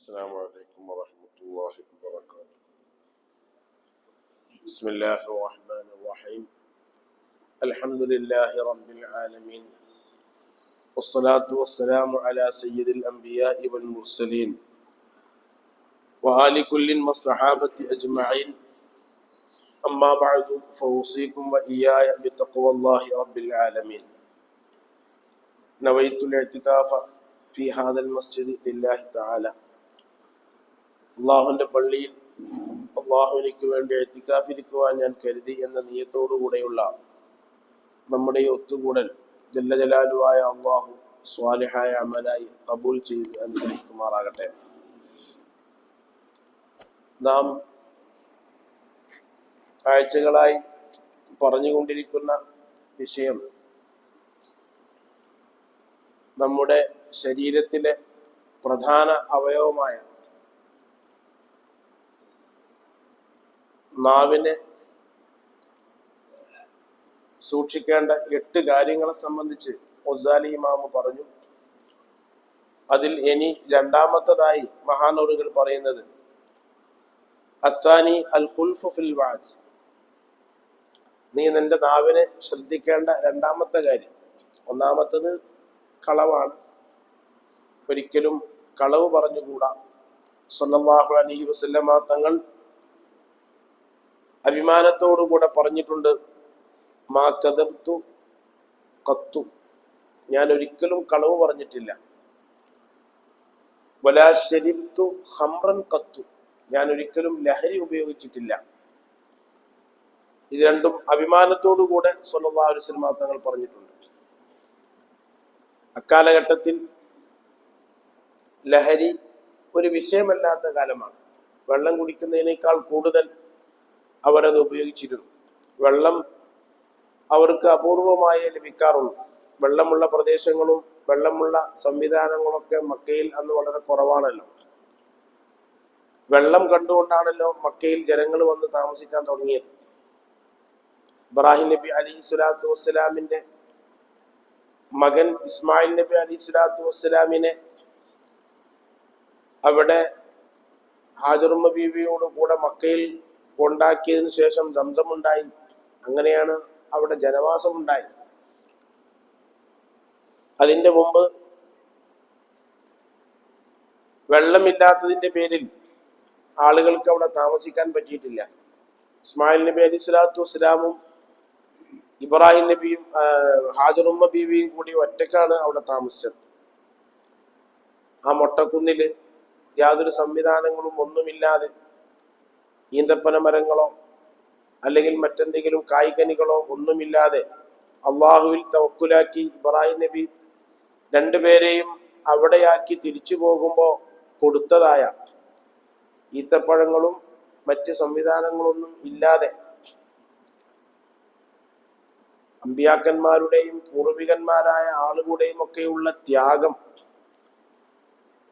السلام عليكم ورحمة الله وبركاته. بسم الله الرحمن الرحيم. الحمد لله رب العالمين، والصلاة والسلام على سيد الأنبياء والمرسلين وآل كل والصحابة أجمعين. أما بعد فأوصيكم وإياي بتقوى الله رب العالمين. نويت الاعتكاف في هذا المسجد لله تعالى. അള്ളാഹുവിൻ്റെ പള്ളിയിൽ അള്ളാഹുവിനു വേണ്ടി എത്തിക്കാഫിരിക്കുവാൻ ഞാൻ കരുതി എന്ന നിയത്തോടുകൂടെയുള്ള നമ്മുടെ ഒത്തുകൂടൽ ജല്ല ജലാലുവായ അള്ളാഹു സ്വാലിഹായ അമലായി കബൂൽ ചെയ്ത് അനുഗ്രഹിക്കുമാറാകട്ടെ. നാം ആഴ്ചകളായി പറഞ്ഞുകൊണ്ടിരിക്കുന്ന വിഷയം നമ്മുടെ ശരീരത്തിലെ പ്രധാന അവയവമായ നാവിനെ സൂക്ഷിക്കേണ്ട 8 കാര്യങ്ങളെ സംബന്ധിച്ച് ഗസാലി ഇമാം പറഞ്ഞു. അതിൽ ഇനി രണ്ടാമത്തേതായി മഹാനവറുകൾ പറയുന്നത് അത്താനി അൽ ഖുൽഫു ഫിൽ വഅദ്. നീ നിന്റെ നാവിനെ ശ്രദ്ധിക്കേണ്ട രണ്ടാമത്തെ കാര്യം. ഒന്നാമത്തത് കളവാണ്. ഒരിക്കലും കളവ് പറഞ്ഞുകൂടാ. സല്ലല്ലാഹു അലൈഹി വസല്ലമ തങ്ങൾ അഭിമാനത്തോടുകൂടെ പറഞ്ഞിട്ടുണ്ട്, മാ കദബ്തു ഖത്തു, ഞാൻ ഒരിക്കലും കളവ് പറഞ്ഞിട്ടില്ല. വലാ ശരിബ്തു ഖംറൻ ഖത്തു, ഞാൻ ഒരിക്കലും ലഹരി ഉപയോഗിച്ചിട്ടില്ല. ഇത് രണ്ടും അഭിമാനത്തോടുകൂടെ സ്വല്ലല്ലാഹു അലൈഹി വസല്ലം തങ്ങൾ പറഞ്ഞിട്ടുണ്ട്. അക്കാലഘട്ടത്തിൽ ലഹരി ഒരു വിഷയമല്ലാത്ത കാലമാണ്. വെള്ളം കുടിക്കുന്നതിനേക്കാൾ കൂടുതൽ അവരത് ഉപയോഗിച്ചിരുന്നു. വെള്ളം അവർക്ക് അപൂർവമായേ ലഭിക്കാറുള്ളൂ. വെള്ളമുള്ള പ്രദേശങ്ങളും വെള്ളമുള്ള സംവിധാനങ്ങളൊക്കെ മക്കയിൽ അന്ന് വളരെ കുറവാണല്ലോ. വെള്ളം കണ്ടുകൊണ്ടാണല്ലോ മക്കയിൽ ജനങ്ങൾ വന്ന് താമസിക്കാൻ തുടങ്ങിയത്. ഇബ്രാഹിം നബി അലൈഹി സ്വലാത്തു വസ്സലാമിന്റെ മകൻ ഇസ്മായിൽ നബി അലൈഹി സ്വലാത്തു വസ്സലാമിനെ അവിടെ ഹാജറുമ്മ ബീവിയോട് കൂടെ മക്കയിൽ ഉണ്ടാക്കിയതിനു ശേഷം സംസം ഉണ്ടായി. അങ്ങനെയാണ് അവിടെ ജനവാസം ഉണ്ടായി. അതിന്റെ മുമ്പ് വെള്ളമില്ലാത്തതിന്റെ പേരിൽ ആളുകൾക്ക് അവിടെ താമസിക്കാൻ പറ്റിയിട്ടില്ല. ഇസ്മായിൽ നബി അലൈഹി സ്വലാത്തു വസ്സലാമും ഇബ്രാഹിം നബിയും ഹാജറുമ്മ ബീവിയും കൂടി ഒറ്റക്കാണ് അവിടെ താമസിച്ചത്. ആ മൊട്ടക്കുന്നില് യാതൊരു സംവിധാനങ്ങളും ഒന്നുമില്ലാതെ ഈന്തപ്പന മരങ്ങളോ അല്ലെങ്കിൽ മറ്റെന്തെങ്കിലും കായ്കനികളോ ഒന്നുമില്ലാതെ അള്ളാഹുവിൽ തവക്കുലാക്കി ഇബ്രാഹിം നബി രണ്ടുപേരെയും അവിടെയാക്കി തിരിച്ചു പോകുമ്പോൾ കൊടുത്തതായ ഈത്തപ്പഴങ്ങളും മറ്റ് സംവിധാനങ്ങളൊന്നും ഇല്ലാതെ അമ്പിയാക്കന്മാരുടെയും പൂർവികന്മാരായ ആളുകളുടെയും ഒക്കെയുള്ള ത്യാഗം,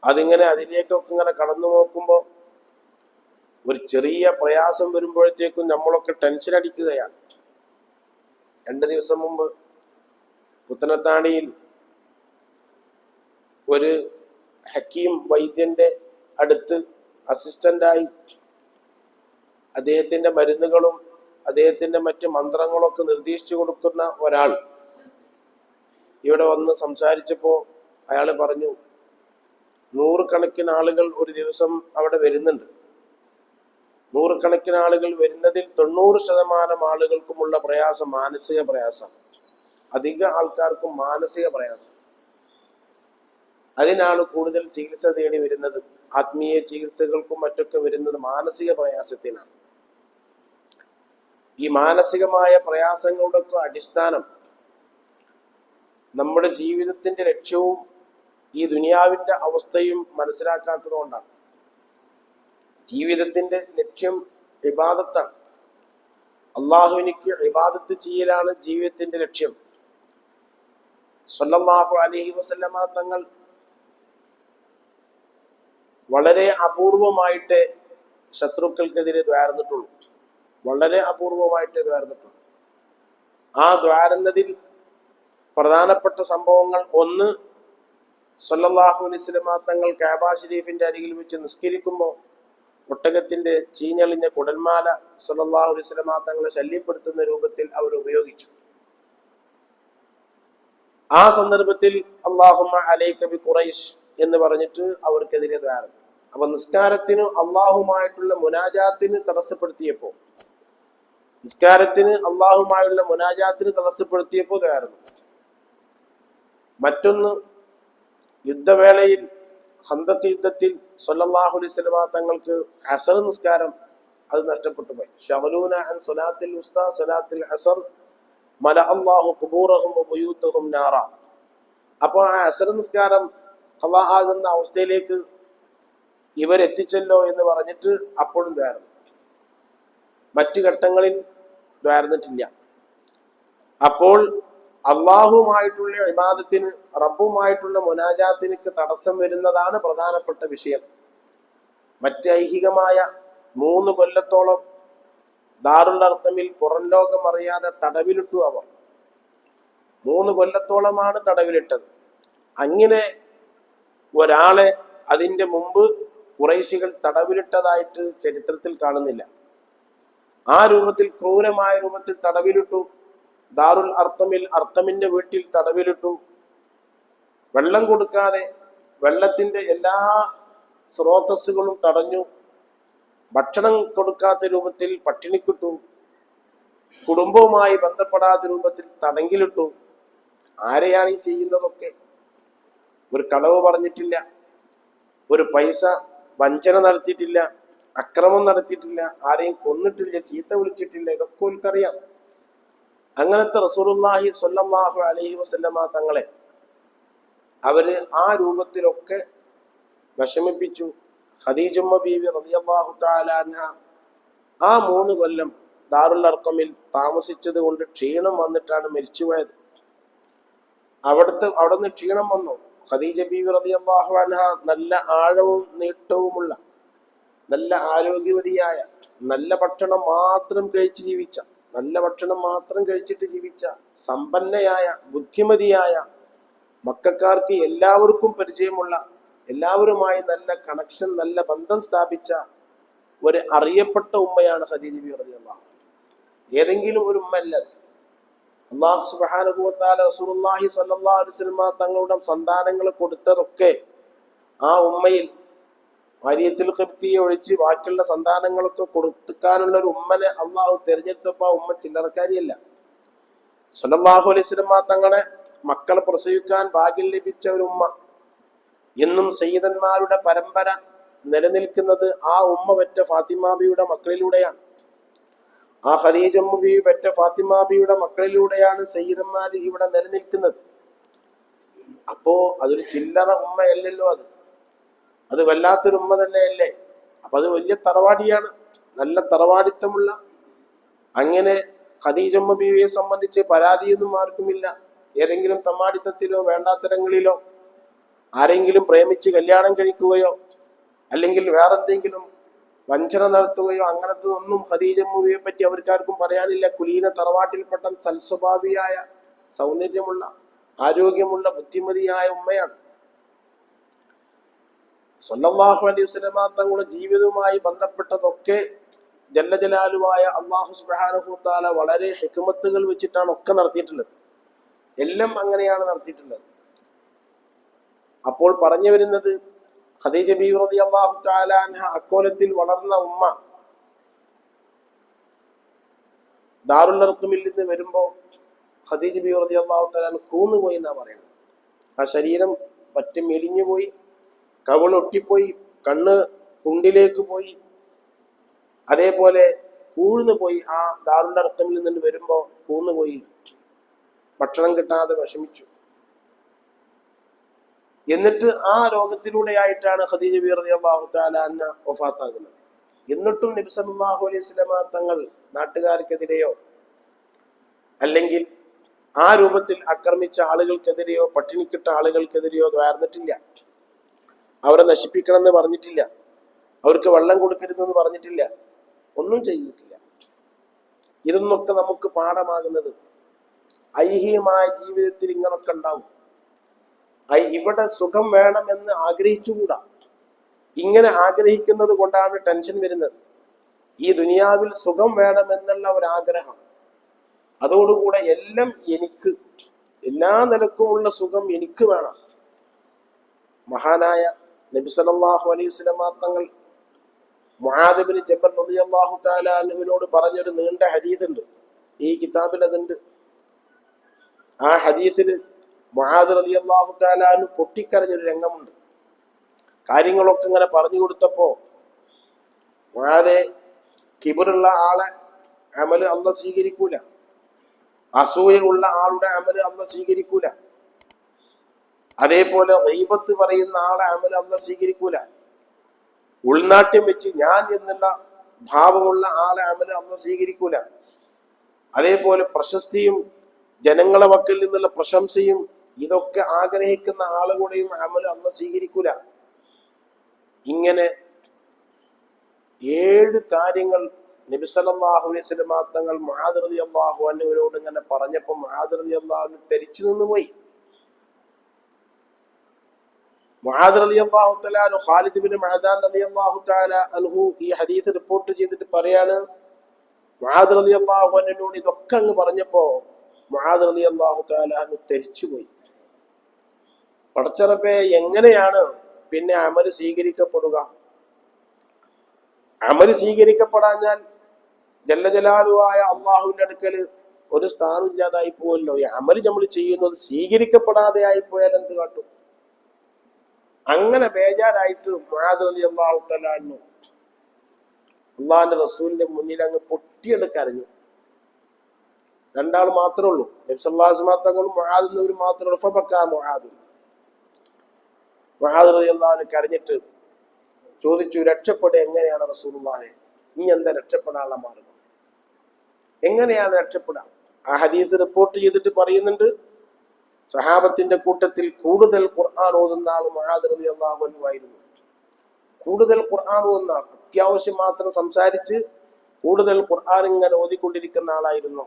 അതിങ്ങനെ അതിലേക്കൊക്കെ ഇങ്ങനെ കടന്നു നോക്കുമ്പോൾ ഒരു ചെറിയ പ്രയാസം വരുമ്പോഴത്തേക്കും നമ്മളൊക്കെ ടെൻഷൻ അടിക്കുകയാണ്. 2 ദിവസം മുമ്പ് പുത്തനത്താണിയിൽ ഒരു ഹക്കീം വൈദ്യന്റെ അടുത്ത് അസിസ്റ്റന്റായി അദ്ദേഹത്തിന്റെ മരുന്നുകളും അദ്ദേഹത്തിന്റെ മറ്റ് മന്ത്രങ്ങളൊക്കെ നിർദ്ദേശിച്ചു കൊടുക്കുന്ന ഒരാൾ ഇവിടെ വന്ന് സംസാരിച്ചപ്പോൾ അയാൾ പറഞ്ഞു, 100 കണക്കിന് ആളുകൾ ഒരു ദിവസം അവിടെ വരുന്നുണ്ട്. 100 കണക്കിന് ആളുകൾ വരുന്നതിൽ 90% ആളുകൾക്കുമുള്ള പ്രയാസം മാനസിക പ്രയാസം. അധിക ആൾക്കാർക്കും മാനസിക പ്രയാസം. അതിനാണ് കൂടുതൽ ചികിത്സ തേടി വരുന്നത്. ആത്മീയ ചികിത്സകൾക്കും മറ്റൊക്കെ വരുന്നത് മാനസിക പ്രയാസത്തിനാണ്. ഈ മാനസികമായ പ്രയാസങ്ങളുടെയൊക്കെ അടിസ്ഥാനം നമ്മുടെ ജീവിതത്തിന്റെ ലക്ഷ്യവും ഈ ദുനിയാവിന്റെ അവസ്ഥയും മനസ്സിലാക്കാത്തത് കൊണ്ടാണ്. ജീവിതത്തിന്റെ ലക്ഷ്യം ഇബാദത്താണ്. അള്ളാഹുവിനിക്ക് ഇബാദത്ത് ചെയ്യലാണ് ജീവിതത്തിന്റെ ലക്ഷ്യം. സല്ലല്ലാഹു അലൈഹി വസല്ലമ തങ്ങൾ വളരെ അപൂർവമായിട്ട് ശത്രുക്കൾക്കെതിരെ ദ്വാരുന്നിട്ടുള്ളൂ. വളരെ അപൂർവമായിട്ട് ദ്വാരുന്നിട്ടുള്ളൂ. ആ ദ്വാരുന്നതിൽ പ്രധാനപ്പെട്ട സംഭവങ്ങൾ, ഒന്ന് സല്ലല്ലാഹു അലൈഹി വസല്ലമ തങ്ങൾ കഅബ ശരീഫിന്റെ അരികിൽ വെച്ച് നിസ്കരിക്കുമ്പോൾ ഒട്ടകത്തിന്റെ ചീഞ്ഞളിഞ്ഞ കുടൽമാല സല്ലല്ലാഹു അലൈഹി വസല്ലമ തങ്ങളെ ശല്യപ്പെടുത്തുന്ന രൂപത്തിൽ അവർ ഉപയോഗിച്ചു. ആ സന്ദർഭത്തിൽ അല്ലാഹുമ്മ അലൈക ബി ഖുറൈശ് എന്ന് പറഞ്ഞിട്ട് അവർക്കെതിരെ ദ്വാരം. അപ്പൊ നിസ്കാരത്തിന് അള്ളാഹുമായിട്ടുള്ള മുനാജാത്തിന് തടസ്സപ്പെടുത്തിയപ്പോ ദ്വാരം. മറ്റൊന്ന്, യുദ്ധവേളയിൽ ഖന്തഖ് യുദ്ധത്തിൽ സല്ലല്ലാഹു അലൈഹി വസല്ലമ തങ്ങൾക്ക് അസർ നിസ്കാരം അത് നഷ്ടപ്പെട്ടു പോയി. ശഗലൂന അൻ സ്വലാത്തിൽ ഉസ്താ സ്വലാത്തിൽ അസർ മല അല്ലാഹു ഖുബൂറഹും വബുയൂതഹും നാറ. അപ്പോൾ ആ അസർ നിസ്കാരം ഖളാ ആകുന്ന അവസ്ഥയിലേക്ക് ഇവരെത്തിച്ചല്ലോ എന്ന് പറഞ്ഞിട്ട് അപ്പോഴും ദ്വാരം. മറ്റു ഘട്ടങ്ങളിൽ ദ്വാരന്നിട്ടില്ല. അപ്പോൾ അള്ളാഹുമായിട്ടുള്ള ഇബാദത്തിന്, റബ്ബുമായിട്ടുള്ള മുനാജാത്തിനൊക്കെ തടസ്സം വരുന്നതാണ് പ്രധാനപ്പെട്ട വിഷയം. മറ്റ് ഐഹികമായ 3 കൊല്ലത്തോളം ദാറുൽ അർഖമിൽ പുറം ലോകം അറിയാതെ തടവിലിട്ടു. അവർ 3 കൊല്ലത്തോളമാണ് തടവിലിട്ടത്. അങ്ങനെ ഒരാളെ അതിൻ്റെ മുമ്പ് ഖുറൈശികൾ തടവിലിട്ടതായിട്ട് ചരിത്രത്തിൽ കാണുന്നില്ല. ആ രൂപത്തിൽ, ക്രൂരമായ രൂപത്തിൽ തടവിലിട്ടു. ദാറുൽ അർഖമിൽ, അർഖമിന്റെ വീട്ടിൽ തടവിലിട്ടു. വെള്ളം കൊടുക്കാതെ, വെള്ളത്തിന്റെ എല്ലാ സ്രോതസ്സുകളും തടഞ്ഞു. ഭക്ഷണം കൊടുക്കാത്ത രൂപത്തിൽ പട്ടിണിക്കിട്ടു. കുടുംബവുമായി ബന്ധപ്പെടാത്ത രൂപത്തിൽ തടങ്കിലിട്ടു. ആരെയാണ് ഈ ചെയ്യുന്നതൊക്കെ? ഒരു കളവ് പറഞ്ഞിട്ടില്ല, ഒരു പൈസ വഞ്ചന നടത്തിയിട്ടില്ല, അക്രമം നടത്തിയിട്ടില്ല, ആരെയും കൊന്നിട്ടില്ല, ചീത്ത വിളിച്ചിട്ടില്ല. ഇതൊക്കെ ഓൽക്കറിയാം. അങ്ങനത്തെ റസൂലുള്ളാഹി സ്വല്ലല്ലാഹു അലൈഹി വസല്ലമ തങ്ങളെ അവര് ആ രൂപത്തിലൊക്കെ വിഷമിപ്പിച്ചു. ഖദീജുമ്മ ബീവി റളിയല്ലാഹു തആല അൻഹ ആ 3 കൊല്ലം ദാറുൽ അർഖമിൽ താമസിച്ചത് കൊണ്ട് ക്ഷീണം വന്നിട്ടാണ് മരിച്ചുപോയത്. അവിടുന്ന് ക്ഷീണം വന്നു. ഖദീജ ബീവി റളിയല്ലാഹു അൻഹ നല്ല ആഴവും നീട്ടവുമുള്ള, നല്ല ആരോഗ്യവതിയായ, നല്ല ഭക്ഷണം മാത്രം കഴിച്ചിട്ട് ജീവിച്ച സമ്പന്നയായ, ബുദ്ധിമതിയായ, മക്കക്കാർക്ക് എല്ലാവർക്കും പരിചയമുള്ള, എല്ലാവരുമായി നല്ല കണക്ഷൻ, നല്ല ബന്ധം സ്ഥാപിച്ച ഒരു അറിയപ്പെട്ട ഉമ്മയാണ് ഖദീജ ബീവി റളിയല്ലാഹു അൻഹ. ഏതെങ്കിലും ഒരു ഉമ്മയല്ല. അല്ലാഹു സുബ്ഹാനഹു വ തആല റസൂലുള്ളാഹി സ്വല്ലല്ലാഹു അലൈഹി വസല്ലം തങ്ങളുടെ സന്താനങ്ങളെ കൊടുത്തതൊക്കെ ആ ഉമ്മയിൽ, മരിയത്തുൽ ഖിബ്തിയെ ഒഴിച്ച് ബാക്കിയുള്ള സന്താനങ്ങളൊക്കെ കൊടുക്കാനുള്ള ഒരു ഉമ്മനെ അള്ളാഹു തിരഞ്ഞെടുത്തപ്പോ ആ ഉമ്മ ചില്ലറക്കാരിയല്ല. സ്വല്ലല്ലാഹു അലൈഹി വസല്ലം തങ്ങളെ മക്കളെ പ്രസവിക്കാൻ ഭാഗ്യം ലഭിച്ച ഒരു ഉമ്മ. എന്നും സയ്യിദന്മാരുടെ പരമ്പര നിലനിൽക്കുന്നത് ആ ഉമ്മ പെറ്റ ഫാത്തിമ ബിയുടെ മക്കളിലൂടെയാണ്. ആ ഖദീജ ബീവി പെറ്റ ഫാത്തിമ ബിയുടെ മക്കളിലൂടെയാണ് സയ്യിദന്മാർ ഇവിടെ നിലനിൽക്കുന്നത്. അപ്പോ അതൊരു ചില്ലറ ഉമ്മയല്ലല്ലോ. അത് വല്ലാത്തൊരു ഉമ്മ തന്നെയല്ലേ. അപ്പൊ അത് വലിയ തറവാടിയാണ്, നല്ല തറവാടിത്തമുള്ള. അങ്ങനെ ഖദീജമ്മ ബീവിയെ സംബന്ധിച്ച് പരാതിയൊന്നും ആർക്കുമില്ല. ഏതെങ്കിലും തമ്മാടിത്തത്തിലോ വേണ്ടാത്തരങ്ങളിലോ ആരെങ്കിലും പ്രേമിച്ച് കല്യാണം കഴിക്കുകയോ അല്ലെങ്കിൽ വേറെന്തെങ്കിലും വഞ്ചന നടത്തുകയോ അങ്ങനത്തെ ഒന്നും ഖദീജമ്മ ബീവിയെ പറ്റി അവർക്കാർക്കും പറയാനില്ല. കുലീന തറവാട്ടിൽപ്പെട്ട സൽസ്വഭാവിയായ, സൗന്ദര്യമുള്ള, ആരോഗ്യമുള്ള, ബുദ്ധിമതിയായ ഉമ്മയാണ്. സ്വല്ലല്ലാഹു അലൈഹി വസല്ലം തങ്ങളുടെ ജീവിതവുമായി ബന്ധപ്പെട്ടതൊക്കെ ജല്ല ജലാലുവായ അല്ലാഹു സുബ്ഹാനഹു വ തആല വളരെ ഹിക്മത്തുകൾ വെച്ചിട്ടാണ് ഒക്കെ നടത്തിയിട്ടുള്ളത്. എല്ലാം അങ്ങനെയാണ് നടത്തിയിട്ടുള്ളത്. അപ്പോൾ പറഞ്ഞു വരുന്നത്, ഖദീജ ബീവി റളിയല്ലാഹു തആല അൻഹ അക്കോലത്തിൽ വളർന്ന ഉമ്മ ദാറുൽ അർഖമിൽ നിന്ന് വരുമ്പോ ഖദീജ ബീവി റളിയല്ലാഹു തആല കൂന്നുപോയി എന്നാ പറയുന്നത്. ആ ശരീരം പറ്റി മെലിഞ്ഞുപോയി, കവളൊട്ടിപ്പോയി, കണ്ണ് കുണ്ടിലേക്ക് പോയി, അതേപോലെ കൂഴ്ന്നു പോയി. ആ ദാറുൽ അർഖമിൽ നിന്ന് വരുമ്പോ കൂന്നുപോയി, ഭക്ഷണം കിട്ടാതെ വിഷമിച്ചു. എന്നിട്ട് ആ രോഗത്തിലൂടെയായിട്ടാണ് ഖദീജ ബീവി റളിയല്ലാഹു തആല അൻഹ വഫാത്താകുന്നത്. എന്നിട്ടും നബി സല്ലല്ലാഹു അലൈഹി വസല്ലം തങ്ങൾ നാട്ടുകാർക്കെതിരെയോ അല്ലെങ്കിൽ ആ രൂപത്തിൽ ആക്രമിച്ച ആളുകൾക്കെതിരെയോ പട്ടിണിക്കിട്ട ആളുകൾക്കെതിരെയോ ദ്വാർന്നിട്ടില്ല. അവരെ നശിപ്പിക്കണമെന്ന് പറഞ്ഞിട്ടില്ല, അവർക്ക് വെള്ളം കൊടുക്കരുതെന്ന് പറഞ്ഞിട്ടില്ല, ഒന്നും ചെയ്തിട്ടില്ല. ഇതൊന്നൊക്കെ നമുക്ക് പാഠമാകുന്നത് ഐഹികമായ ജീവിതത്തിൽ ഇങ്ങനൊക്കെ ഉണ്ടാവും. ഇവിടെ സുഖം വേണമെന്ന് ആഗ്രഹിച്ചുകൂടാ. ഇങ്ങനെ ആഗ്രഹിക്കുന്നത് കൊണ്ടാണ് ടെൻഷൻ വരുന്നത്. ഈ ദുനിയാവിൽ സുഖം വേണമെന്നുള്ള ഒരാഗ്രഹം, അതോടുകൂടെ എല്ലാം എനിക്ക്, എല്ലാ നിലക്കുമുള്ള സുഖം എനിക്ക് വേണം. മഹാനായ നബി സല്ലല്ലാഹു അലൈഹി വസല്ലം തങ്ങൾ മുആദ് ഇബ്നു ജബൽ റളിയല്ലാഹു തആല അൻഹുവിനോട് പറഞ്ഞൊരു നീണ്ട ഹദീസ് ഉണ്ട്. ഈ കിതാബിൽ അതുണ്ട്. ആ ഹദീസിൽ മുആദ് റളിയല്ലാഹു തആല അൻഹു പൊട്ടിക്കരഞ്ഞൊരു രംഗമുണ്ട്. കാര്യങ്ങളൊക്കെ ഇങ്ങനെ പറഞ്ഞു കൊടുത്തപ്പോ, മുആദേ, കിബറുള്ള ആളെ അമല് അല്ലാഹു സ്വീകരിക്കൂല, അസൂയുള്ള ആളുടെ അമല് അല്ലാഹു സ്വീകരിക്കൂല, അതേപോലെ ഗീബത്ത് പറയുന്ന ആളെ അമല് അല്ലാഹു സ്വീകരിക്കൂല, ഉൾനാട്യം വെച്ച് ഞാൻ എന്നുള്ള ഭാവമുള്ള ആളെ അമല് അല്ലാഹു സ്വീകരിക്കൂല, അതേപോലെ പ്രശസ്തിയും ജനങ്ങളെ വക്കിൽ നിന്നുള്ള പ്രശംസയും ഇതൊക്കെ ആഗ്രഹിക്കുന്ന ആളുകളുടെയും അമല് അല്ലാഹു സ്വീകരിക്കൂല. ഇങ്ങനെ 7 കാര്യങ്ങൾ നബി സല്ലല്ലാഹു അലൈഹി വസല്ലം തങ്ങൾ മുആദ് റളിയല്ലാഹു അൻഹുവിനോട് ഇങ്ങനെ പറഞ്ഞപ്പോൾ മുആദ് റളിയല്ലാഹു അൻഹു തെരിച്ചു നിന്നുപോയി. മുആദ് റളിയല്ലാഹു തആല അൻഹു ഖാലിദ് ഇബ്നു മഅദാൻ റളിയല്ലാഹു തആല അൻഹു ഈ ഹദീസ് റിപ്പോർട്ട് ചെയ്തിട്ട് പറയാണ്, മുആദ് റളിയല്ലാഹു അൻഹുവിനോട് ഇതൊക്കെ അങ്ങ് പറഞ്ഞപ്പോ മുആദ് റളിയല്ലാഹു തആല അൻഹു തെരിച്ചുപോയി. പടച്ചറപ്പേ, എങ്ങനെയാണ് പിന്നെ അമല് സ്വീകരിക്കപ്പെടുക? അമല് സ്വീകരിക്കപ്പെടാഞ്ഞാൽ ജല്ല ജലാലുവായ അള്ളാഹുവിന്റെ അടുക്കല് ഒരു സ്ഥാനം ഇല്ലാതായി പോവല്ലോ. ഈ അമല് നമ്മൾ ചെയ്യുന്നത് സ്വീകരിക്കപ്പെടാതെ ആയി പോയാൽ എന്ത് കാട്ടും? അങ്ങനെ ബേജാറായിട്ട് മുആദ് റളിയല്ലാഹു തആല അൻഹു അള്ളാഹിന്റെ റസൂലിന്റെ മുന്നിൽ അങ്ങ് പൊട്ടിയെടുക്കരഞ്ഞു. 2 ആൾ മാത്രമേ ഉള്ളൂ. നബി സല്ലല്ലാഹു അലൈഹി വസല്ലം തങ്ങളും മുആദ് മാത്രമേ ഉള്ളൂ. ഫബക്കാ മുആദ് റളിയല്ലാഹു അൻഹു കരഞ്ഞിട്ട് ചോദിച്ചു, രക്ഷപ്പെടുക എങ്ങനെയാണ് റസൂലുള്ളാഹി? ഇനി എന്താ രക്ഷപ്പെടാനുള്ള മാർഗം? എങ്ങനെയാണ് രക്ഷപ്പെടാൻ? ആ ഹദീസ് റിപ്പോർട്ട് ചെയ്തിട്ട് പറയുന്നുണ്ട്, സഹാബത്തിന്റെ കൂട്ടത്തിൽ കൂടുതൽ ഖുർആൻ ഓതുന്ന ആൾ മുആദ് റളിയല്ലാഹു അൻഹു ആയിരുന്നു. കൂടുതൽ ഖുർആൻ ഓതുന്ന ആൾ, അത്യാവശ്യം മാത്രം സംസാരിച്ച് കൂടുതൽ ഖുർആൻ ഇങ്ങനെ ഓതിക്കൊണ്ടിരിക്കുന്ന ആളായിരുന്നു.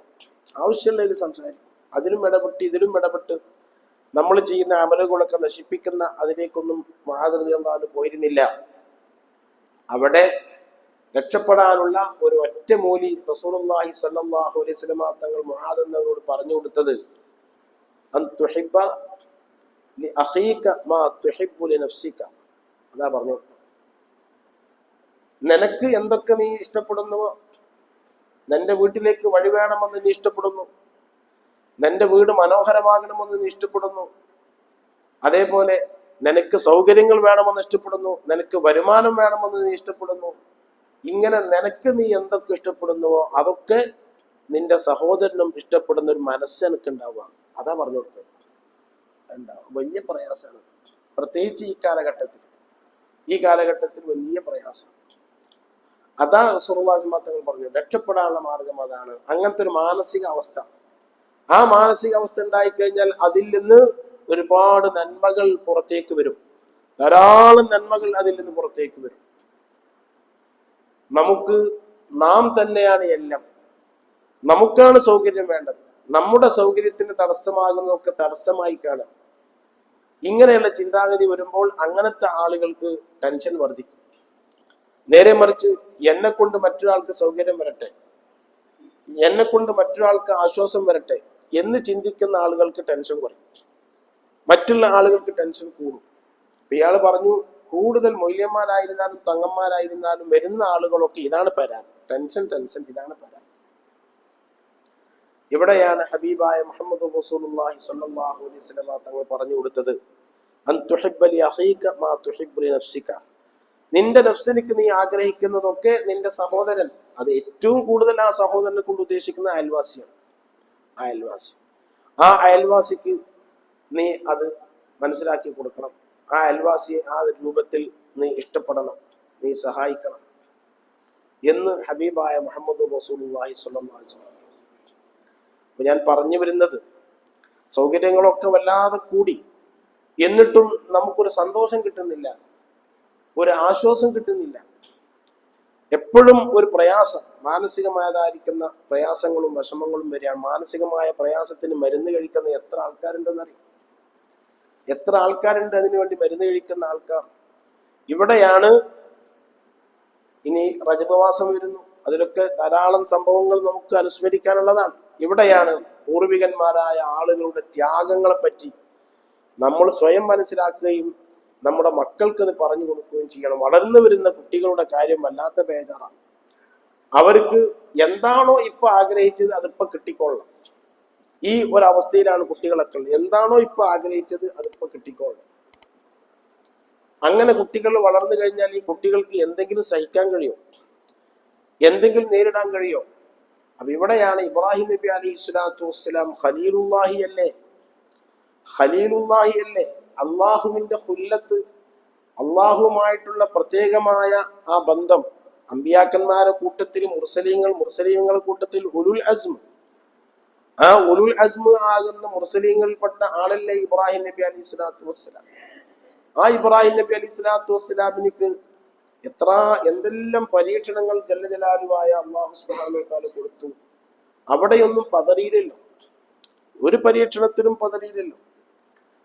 ആവശ്യമുള്ളതിൽ സംസാരിക്കും, അതിലും ഇടപെട്ട് ഇതിലും ഇടപെട്ട് നമ്മൾ ചെയ്യുന്ന അമലുകളൊക്കെ നശിപ്പിക്കുന്ന അതിലേക്കൊന്നും മുആദ് റളിയല്ലാഹു അൻഹു പോയിരുന്നില്ല. അവിടെ രക്ഷപ്പെടാനുള്ള ഒരു ഒറ്റ മൂലി റസൂലുള്ളാഹി സ്വല്ലല്ലാഹു അലൈഹി വസല്ലം തങ്ങൾ മുആദ് എന്നവരോട് പറഞ്ഞു കൊടുത്തത്, അൻ തുഹിബ്ബ ലി അഖീക മാ തുഹിബ്ബു ലി നഫ്സിക. അതാ പറഞ്ഞു കൊടുത്തത്. നിനക്ക് എന്തൊക്കെ നീ ഇഷ്ടപ്പെടുന്നുവോ, നിന്റെ വീട്ടിലേക്ക് വഴി വേണമെന്ന് നീ ഇഷ്ടപ്പെടുന്നു, നിന്റെ വീട് മനോഹരമാകണമെന്ന് നീ ഇഷ്ടപ്പെടുന്നു, അതേപോലെ നിനക്ക് സൗകര്യങ്ങൾ വേണമെന്ന് ഇഷ്ടപ്പെടുന്നു, നിനക്ക് വരുമാനം വേണമെന്ന് നീ ഇഷ്ടപ്പെടുന്നു, ഇങ്ങനെ നിനക്ക് നീ എന്തൊക്കെ ഇഷ്ടപ്പെടുന്നുവോ അതൊക്കെ നിന്റെ സഹോദരനും ഇഷ്ടപ്പെടുന്ന ഒരു മനസ്സ് എനിക്ക് ഉണ്ടാവുക. അതാ പറഞ്ഞു കൊടുത്തത്. ഉണ്ടാവും, വലിയ പ്രയാസമാണ്, പ്രത്യേകിച്ച് ഈ കാലഘട്ടത്തിൽ വലിയ പ്രയാസം. അതാ റസൂലുള്ളാഹി തങ്ങൾ പറഞ്ഞു, രക്ഷപ്പെടാനുള്ള മാർഗം അതാണ്. അങ്ങനത്തെ ഒരു മാനസിക അവസ്ഥ, ആ മാനസികാവസ്ഥ ഉണ്ടായിക്കഴിഞ്ഞാൽ അതിൽ നിന്ന് ഒരുപാട് നന്മകൾ പുറത്തേക്ക് വരും. ധാരാളം നന്മകൾ അതിൽ നിന്ന് പുറത്തേക്ക് വരും. നാം തന്നെയാണ് എല്ലാം, നമുക്കാണ് സൗകര്യം വേണ്ടത്, നമ്മുടെ സൗകര്യത്തിന് തടസ്സമാകുന്നതൊക്കെ തടസ്സമായി കാണാം. ഇങ്ങനെയുള്ള ചിന്താഗതി വരുമ്പോൾ അങ്ങനത്തെ ആളുകൾക്ക് ടെൻഷൻ വർദ്ധിക്കും. നേരെ മറിച്ച് എന്നെ കൊണ്ട് മറ്റൊരാൾക്ക് സൗകര്യം വരട്ടെ, എന്നെ കൊണ്ട് മറ്റൊരാൾക്ക് ആശ്വാസം വരട്ടെ എന്ന് ചിന്തിക്കുന്ന ആളുകൾക്ക് ടെൻഷൻ കുറയും, മറ്റുള്ള ആളുകൾക്ക് ടെൻഷൻ കൂടും. ഇയാൾ പറഞ്ഞു, കൂടുതൽ മൊയ്യന്മാരായിരുന്നാലും തങ്ങന്മാരായിരുന്നാലും വരുന്ന ആളുകളൊക്കെ ഇതാണ് പരാതി, ടെൻഷൻ ഇതാണ് പരാതി. ഇവിടെയാണ് ഹബീബായ മുഹമ്മദ് റസൂലുള്ളാഹി സ്വല്ലല്ലാഹു അലൈഹി വസല്ലം തങ്ങൾ പറഞ്ഞു കൊടുത്തത്, അൻ തുഹിബ്ബ ലി അഖീക മാ തുഹിബ്ബു ലി നഫ്സിക. നിന്റെ നഫ്സിനിക്ക് നീ ആഗ്രഹിക്കുന്നതൊക്കെ നിന്റെ സഹോദരൻ, അത് ഏറ്റവും കൂടുതൽ ആ സഹോദരനെ കൊണ്ട് ഉദ്ദേശിക്കുന്ന അയൽവാസിയാണ്. ആ അയൽവാസിക്ക് നീ അത് മനസ്സിലാക്കി കൊടുക്കണം. ആ അയൽവാസിയെ ആ രൂപത്തിൽ നീ ഇഷ്ടപ്പെടണം, നീ സഹായിക്കണം എന്ന് ഹബീബായ മുഹമ്മദ് റസൂലുള്ളാഹി സ്വല്ലല്ലാഹു അലൈഹി വസല്ലം. അപ്പൊ ഞാൻ പറഞ്ഞു വരുന്നത്, സൗകര്യങ്ങളൊക്കെ വല്ലാതെ കൂടി, എന്നിട്ടും നമുക്കൊരു സന്തോഷം കിട്ടുന്നില്ല, ഒരു ആശ്വാസം കിട്ടുന്നില്ല. എപ്പോഴും ഒരു പ്രയാസം, മാനസികമായതായിരിക്കുന്ന പ്രയാസങ്ങളും വിഷമങ്ങളും വരികയാണ്. മാനസികമായ പ്രയാസത്തിന് മരുന്ന് കഴിക്കുന്ന എത്ര ആൾക്കാരുണ്ടെന്നറിയാം. എത്ര ആൾക്കാരുണ്ട് അതിനുവേണ്ടി മരുന്ന് കഴിക്കുന്ന ആൾക്കാർ. ഇവിടെയാണ് ഇനി റജബ് മാസം വരുന്നു, അതിലൊക്കെ ധാരാളം സംഭവങ്ങൾ നമുക്ക് അനുസ്മരിക്കാനുള്ളതാണ്. ഇവിടെയാണ് പൂർവികന്മാരായ ആളുകളുടെ ത്യാഗങ്ങളെ പറ്റി നമ്മൾ സ്വയം മനസ്സിലാക്കുകയും നമ്മുടെ മക്കൾക്ക് അത് പറഞ്ഞു കൊടുക്കുകയും ചെയ്യണം. വളർന്നു വരുന്ന കുട്ടികളുടെ കാര്യം വല്ലാത്ത ബേജാറാണ്. അവർക്ക് എന്താണോ ഇപ്പൊ ആഗ്രഹിച്ചത് അതിപ്പോ കിട്ടിക്കൊള്ളണം. ഈ ഒരവസ്ഥയിലാണ് കുട്ടികളൊക്കെ. എന്താണോ ഇപ്പൊ ആഗ്രഹിച്ചത് അതിപ്പോ കിട്ടിക്കൊള്ളണം. അങ്ങനെ കുട്ടികൾ വളർന്നു കഴിഞ്ഞാൽ ഈ കുട്ടികൾക്ക് എന്തെങ്കിലും സഹിക്കാൻ കഴിയോ? എന്തെങ്കിലും നേരിടാൻ കഴിയോ? അപ്പൊ ഇവിടെയാണ് ഇബ്രാഹിം നബി അലൈഹി സ്വലാത്തു വസ്സലാം ഖലീലുല്ലാഹി അല്ലേ, ഖലീലുല്ലാഹി അല്ലേ, അള്ളാഹുവിന്റെ ഖുല്ലത്ത്, അള്ളാഹുവുമായിട്ടുള്ള പ്രത്യേകമായ ആ ബന്ധം. അമ്പിയാക്കന്മാരുടെ കൂട്ടത്തിൽ മുർസലീങ്ങളുടെ കൂട്ടത്തിൽ ഉലുൽ അസ്മ്, ആ ഉലുൽ അസ്മ് ആകുന്ന മുർസലീങ്ങളിൽപ്പെട്ട ആളല്ലേ ഇബ്രാഹിം നബി അലൈഹി സ്വലാത്തു വസ്സലാം. ആ ഇബ്രാഹിം നബി അലൈഹി സ്വലാത്തു വസ്സലാമിനിക്ക് എന്തെല്ലാം പരീക്ഷണങ്ങൾ ജല്ല ജലാലുവായ അല്ലാഹു സുബ്ഹാനഹു വ തആല കൊടുത്തു. അവിടെയൊന്നും പതറിയില്ലല്ലോ, ഒരു പരീക്ഷണത്തിലും പതറിയില്ലല്ലോ.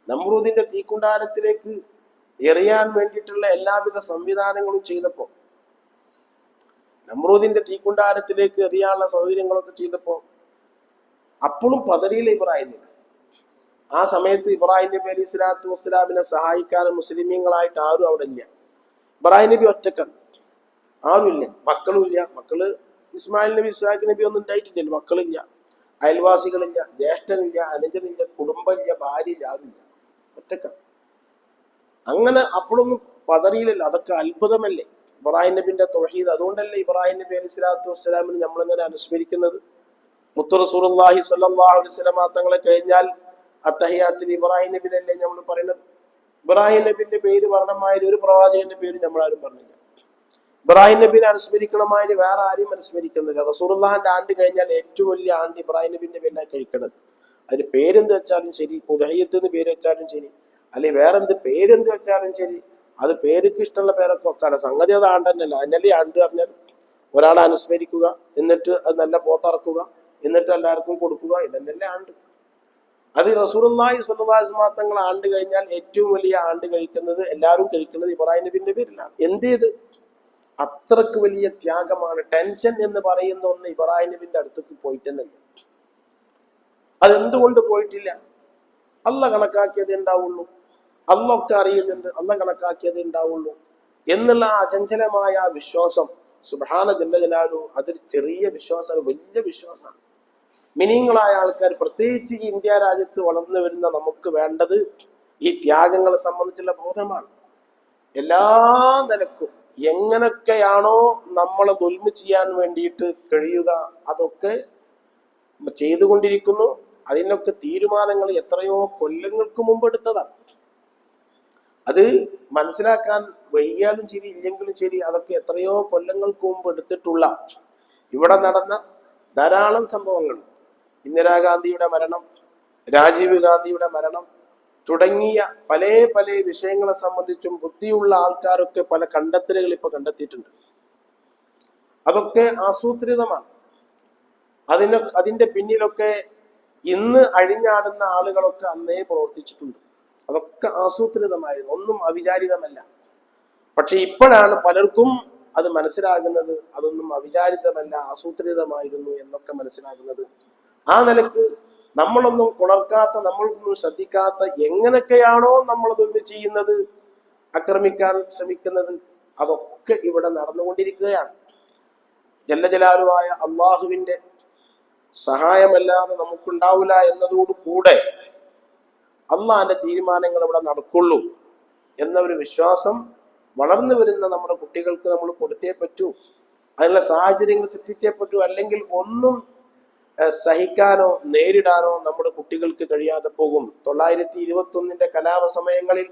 നമ്രൂദിന്റെ തീക്കുണ്ടാരത്തിലേക്ക് എറിയാൻ വേണ്ടിയിട്ടുള്ള എല്ലാവിധ സംവിധാനങ്ങളും ചെയ്തപ്പോ, നമ്രൂദിന്റെ തീക്കുണ്ടാരത്തിലേക്ക് എറിയാനുള്ള സൗകര്യങ്ങളൊക്കെ ചെയ്തപ്പോ അപ്പോഴും പതറിയില്ല ഇബ്രാഹിം നബി. ആ സമയത്ത് ഇബ്രാഹിം നബി അലൈഹി സ്വലാത്തു വസ്സലാമിനെ സഹായിക്കാനും മുസ്ലിമീങ്ങളായിട്ട് ആരും അവിടെ ഇല്ല. ഇബ്രാഹിം നബി ഒറ്റക്കാണ്, ആരുമില്ല, മക്കളുമില്ല. മക്കള് ഇസ്മായിൽ നബി ഇസ്ഹാഖ് നബി ഒന്നും ഉണ്ടായിട്ടില്ലല്ലോ. മക്കളില്ല, അയൽവാസികളില്ല, ജ്യേഷ്ഠനില്ല, അനുജനില്ല, കുടുംബമില്ല, ഭാര്യയില്ല, ആരുമില്ല, ഒറ്റക്കാണ്. അങ്ങനെ അപ്പോഴൊന്നും പതറിയില്ലല്ലോ. അതൊക്കെ അത്ഭുതമല്ലേ ഇബ്രാഹിം നബിന്റെ തൗഹീദ്. അതുകൊണ്ടല്ലേ ഇബ്രാഹിം നബി അലൈഹി സ്വലാത്തു വസ്സലാമിന് നമ്മളിങ്ങനെ അനുസ്മരിക്കുന്നത്. മുത്തു റസൂലുള്ളാഹി സ്വല്ലല്ലാഹു അലൈഹി വസല്ലം തങ്ങളെ കഴിഞ്ഞാൽ അത്തഹിയാത്തിൽ ഇബ്രാഹിം നബിനല്ലേ നമ്മൾ പറയുന്നത്. ഇബ്രാഹിം നബിന്റെ പേര് പറഞ്ഞമായ ഒരു പ്രവാചകന്റെ പേര് നമ്മളാരും പറഞ്ഞില്ല. ഇബ്രാഹിം നബിനെ അനുസ്മരിക്കണമായി വേറെ ആരും അനുസ്മരിക്കുന്നില്ല. റസൂലുള്ളാഹിന്റെ ആണ്ട് കഴിഞ്ഞാൽ ഏറ്റവും വലിയ ആണ്ട് ഇബ്രാഹിം നബിന്റെ പേരിലാണ് കഴിക്കണത്. അതിന് പേരെന്ത് വെച്ചാലും ശരി, ഉദഹയ്യത്ത് എന്ന് പേര് വെച്ചാലും ശരി, അല്ലെങ്കിൽ വേറെന്ത് പേരെന്ത് വെച്ചാലും ശരി, അത് പേർക്ക് ഇഷ്ടമുള്ള പേരൊക്കെ വെക്കാണ്. സംഗതി അത് ആണ്ടന്നല്ല. അതിനല്ലേ ആണ്ട് പറഞ്ഞാൽ ഒരാളെ അനുസ്മരിക്കുക, എന്നിട്ട് അത് നല്ല പോത്തിറക്കുക, എന്നിട്ട് എല്ലാവർക്കും കൊടുക്കുക, ഇതന്നല്ലേ ആണ്ട്. അത് റസൂലുള്ളാഹി സ്വല്ലല്ലാഹു അലൈഹി വസല്ലം തങ്ങൾ ആണ്ട് കഴിഞ്ഞാൽ ഏറ്റവും വലിയ ആണ്ട് കഴിക്കുന്നത്, എല്ലാവരും കഴിക്കുന്നത് ഇബ്രാഹിം നബിന്റെ പേരിലാണ്. എന്തേത് അത്രക്ക് വലിയ ത്യാഗമാണ്. ടെൻഷൻ എന്ന് പറയുന്ന ഒന്ന് ഇബ്രാഹിം നബിന്റെ അടുത്തേക്ക് പോയിട്ടുണ്ടെങ്കിൽ അതെന്തുകൊണ്ട് പോയിട്ടില്ല? അല്ല കണക്കാക്കിയതേ ഉണ്ടാവുള്ളൂ, അല്ല ഒക്കെ അറിയുന്നുണ്ട്, അല്ല കണക്കാക്കിയതേ ഉണ്ടാവുള്ളൂ എന്നുള്ള ആ അചഞ്ചലമായ ആ വിശ്വാസം, സുബ്ഹാന ജല്ല ജലാലു, അതൊരു ചെറിയ വിശ്വാസമാണ്, വലിയ വിശ്വാസമാണ്. മിനിങ്ങളായ ആൾക്കാർ, പ്രത്യേകിച്ച് ഈ ഇന്ത്യ രാജ്യത്ത് വളർന്നു വരുന്ന നമുക്ക് വേണ്ടത് ഈ ത്യാഗങ്ങളെ സംബന്ധിച്ചുള്ള ബോധമാണ്. എല്ലാ നിലക്കും എങ്ങനൊക്കെയാണോ നമ്മളെ ദുൽമ ചെയ്യാൻ വേണ്ടിയിട്ട് കഴിയുക അതൊക്കെ ചെയ്തുകൊണ്ടിരിക്കുന്നു. അതിനൊക്കെ തീരുമാനങ്ങൾ എത്രയോ കൊല്ലങ്ങൾക്ക് മുമ്പ് എടുത്തതാണ്. അത് മനസ്സിലാക്കാൻ വൈകിയാലും ശരി, ഇല്ലെങ്കിലും ശരി, അതൊക്കെ എത്രയോ കൊല്ലങ്ങൾക്ക് മുമ്പ് എടുത്തിട്ടുള്ള ഇവിടെ നടന്ന ധാരാളം സംഭവങ്ങൾ. ഇന്ദിരാഗാന്ധിയുടെ മരണം, രാജീവ് ഗാന്ധിയുടെ മരണം തുടങ്ങിയ പല പല വിഷയങ്ങളെ സംബന്ധിച്ചും ബുദ്ധിയുള്ള ആൾക്കാരൊക്കെ പല കണ്ടെത്തലുകൾ ഇപ്പൊ കണ്ടെത്തിയിട്ടുണ്ട്. അതൊക്കെ ആസൂത്രിതമാണ്. അതിന്റെ പിന്നിലൊക്കെ ഇന്ന് അഴിഞ്ഞാടുന്ന ആളുകളൊക്കെ അന്നേ പ്രവർത്തിച്ചിട്ടുണ്ട്. അതൊക്കെ ആസൂത്രിതമായിരുന്നു, ഒന്നും അവിചാരിതമല്ല. പക്ഷെ ഇപ്പോഴാണ് പലർക്കും അത് മനസ്സിലാകുന്നത്, അതൊന്നും അവിചാരിതമല്ല, ആസൂത്രിതമായിരുന്നു എന്നൊക്കെ മനസ്സിലാകുന്നത്. ആ നിലക്ക് നമ്മളൊന്നും കുളർക്കാത്ത, നമ്മളൊന്നും ശ്രദ്ധിക്കാത്ത, എങ്ങനെയൊക്കെയാണോ നമ്മളതൊന്ന് ചെയ്യുന്നത്, ആക്രമിക്കാൻ ശ്രമിക്കുന്നത്, അതൊക്കെ ഇവിടെ നടന്നുകൊണ്ടിരിക്കുകയാണ്. ജല്ല ജലാലുവായ അള്ളാഹുവിന്റെ സഹായമല്ലാതെ നമുക്കുണ്ടാവില്ല എന്നതോടു കൂടെ അള്ളാഹിന്റെ തീരുമാനങ്ങൾ ഇവിടെ നടക്കുള്ളൂ എന്ന ഒരു വിശ്വാസം വളർന്നു വരുന്ന നമ്മുടെ കുട്ടികൾക്ക് നമ്മൾ കൊടുത്തേ പറ്റൂ. അതിനുള്ള സാഹചര്യങ്ങൾ സൃഷ്ടിച്ചേ പറ്റൂ. അല്ലെങ്കിൽ ഒന്നും സഹിക്കാനോ നേരിടാനോ നമ്മുടെ കുട്ടികൾക്ക് കഴിയാതെ പോകും. 921 കലാപ സമയങ്ങളിൽ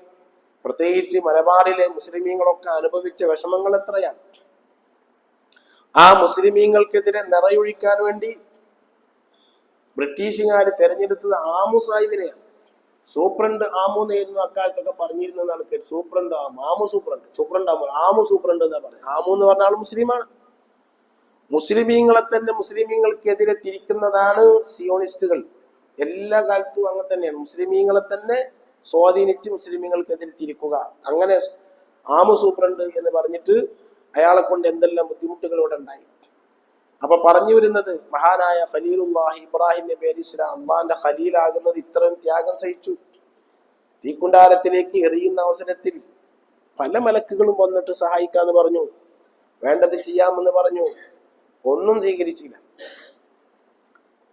പ്രത്യേകിച്ച് മലബാറിലെ മുസ്ലിമീങ്ങളൊക്കെ അനുഭവിച്ച വിഷമങ്ങൾ എത്രയാണ്. ആ മുസ്ലിമീങ്ങൾക്കെതിരെ നിറയൊഴിക്കാൻ വേണ്ടി ബ്രിട്ടീഷുകാർ തെരഞ്ഞെടുത്തത് ആമു സാഹിബിനെയാണ്. സൂപ്രണ്ട് ആമു എന്നായിരുന്നു അക്കാലത്തൊക്കെ പറഞ്ഞിരുന്നതാണ്. സൂപ്രണ്ട് ആമു സൂപ്രണ്ട് ആമു സൂപ്രണ്ട് എന്നാ പറയുന്നത്. ആമു എന്ന് പറഞ്ഞ ആൾ മുസ്ലിമാണ്. മുസ്ലിമീങ്ങളെ തന്നെ മുസ്ലിമീങ്ങൾക്കെതിരെ തിരിക്കുന്നതാണ് സിയോണിസ്റ്റുകൾ. എല്ലാ കാലത്തും അങ്ങനെ തന്നെയാണ്. മുസ്ലിമീങ്ങളെ തന്നെ സ്വാധീനിച്ച് മുസ്ലിമുകൾക്കെതിരെ തിരിക്കുക. അങ്ങനെ ആമു സൂപ്രണ്ട് എന്ന് പറഞ്ഞിട്ട് അയാളെ കൊണ്ട് എന്തെല്ലാം ബുദ്ധിമുട്ടുകൾ ഇവിടെ ഉണ്ടായി. അപ്പൊ പറഞ്ഞു വരുന്നത്, മഹാനായ ഖലീലുല്ലാഹി ഇബ്രാഹിം നബി അലൈഹി സ്വലാം അള്ളാന്റെ ഖലീലാകുന്നത് ഇത്രയും ത്യാഗം സഹിച്ചു. തീക്കുണ്ടാരത്തിലേക്ക് എറിയുന്ന അവസരത്തിൽ പല മലക്കുകളും വന്നിട്ട് സഹായിക്കാന്ന് പറഞ്ഞു, വേണ്ടത് ചെയ്യാമെന്ന് പറഞ്ഞു. ഒന്നും സ്വീകരിച്ചില്ല.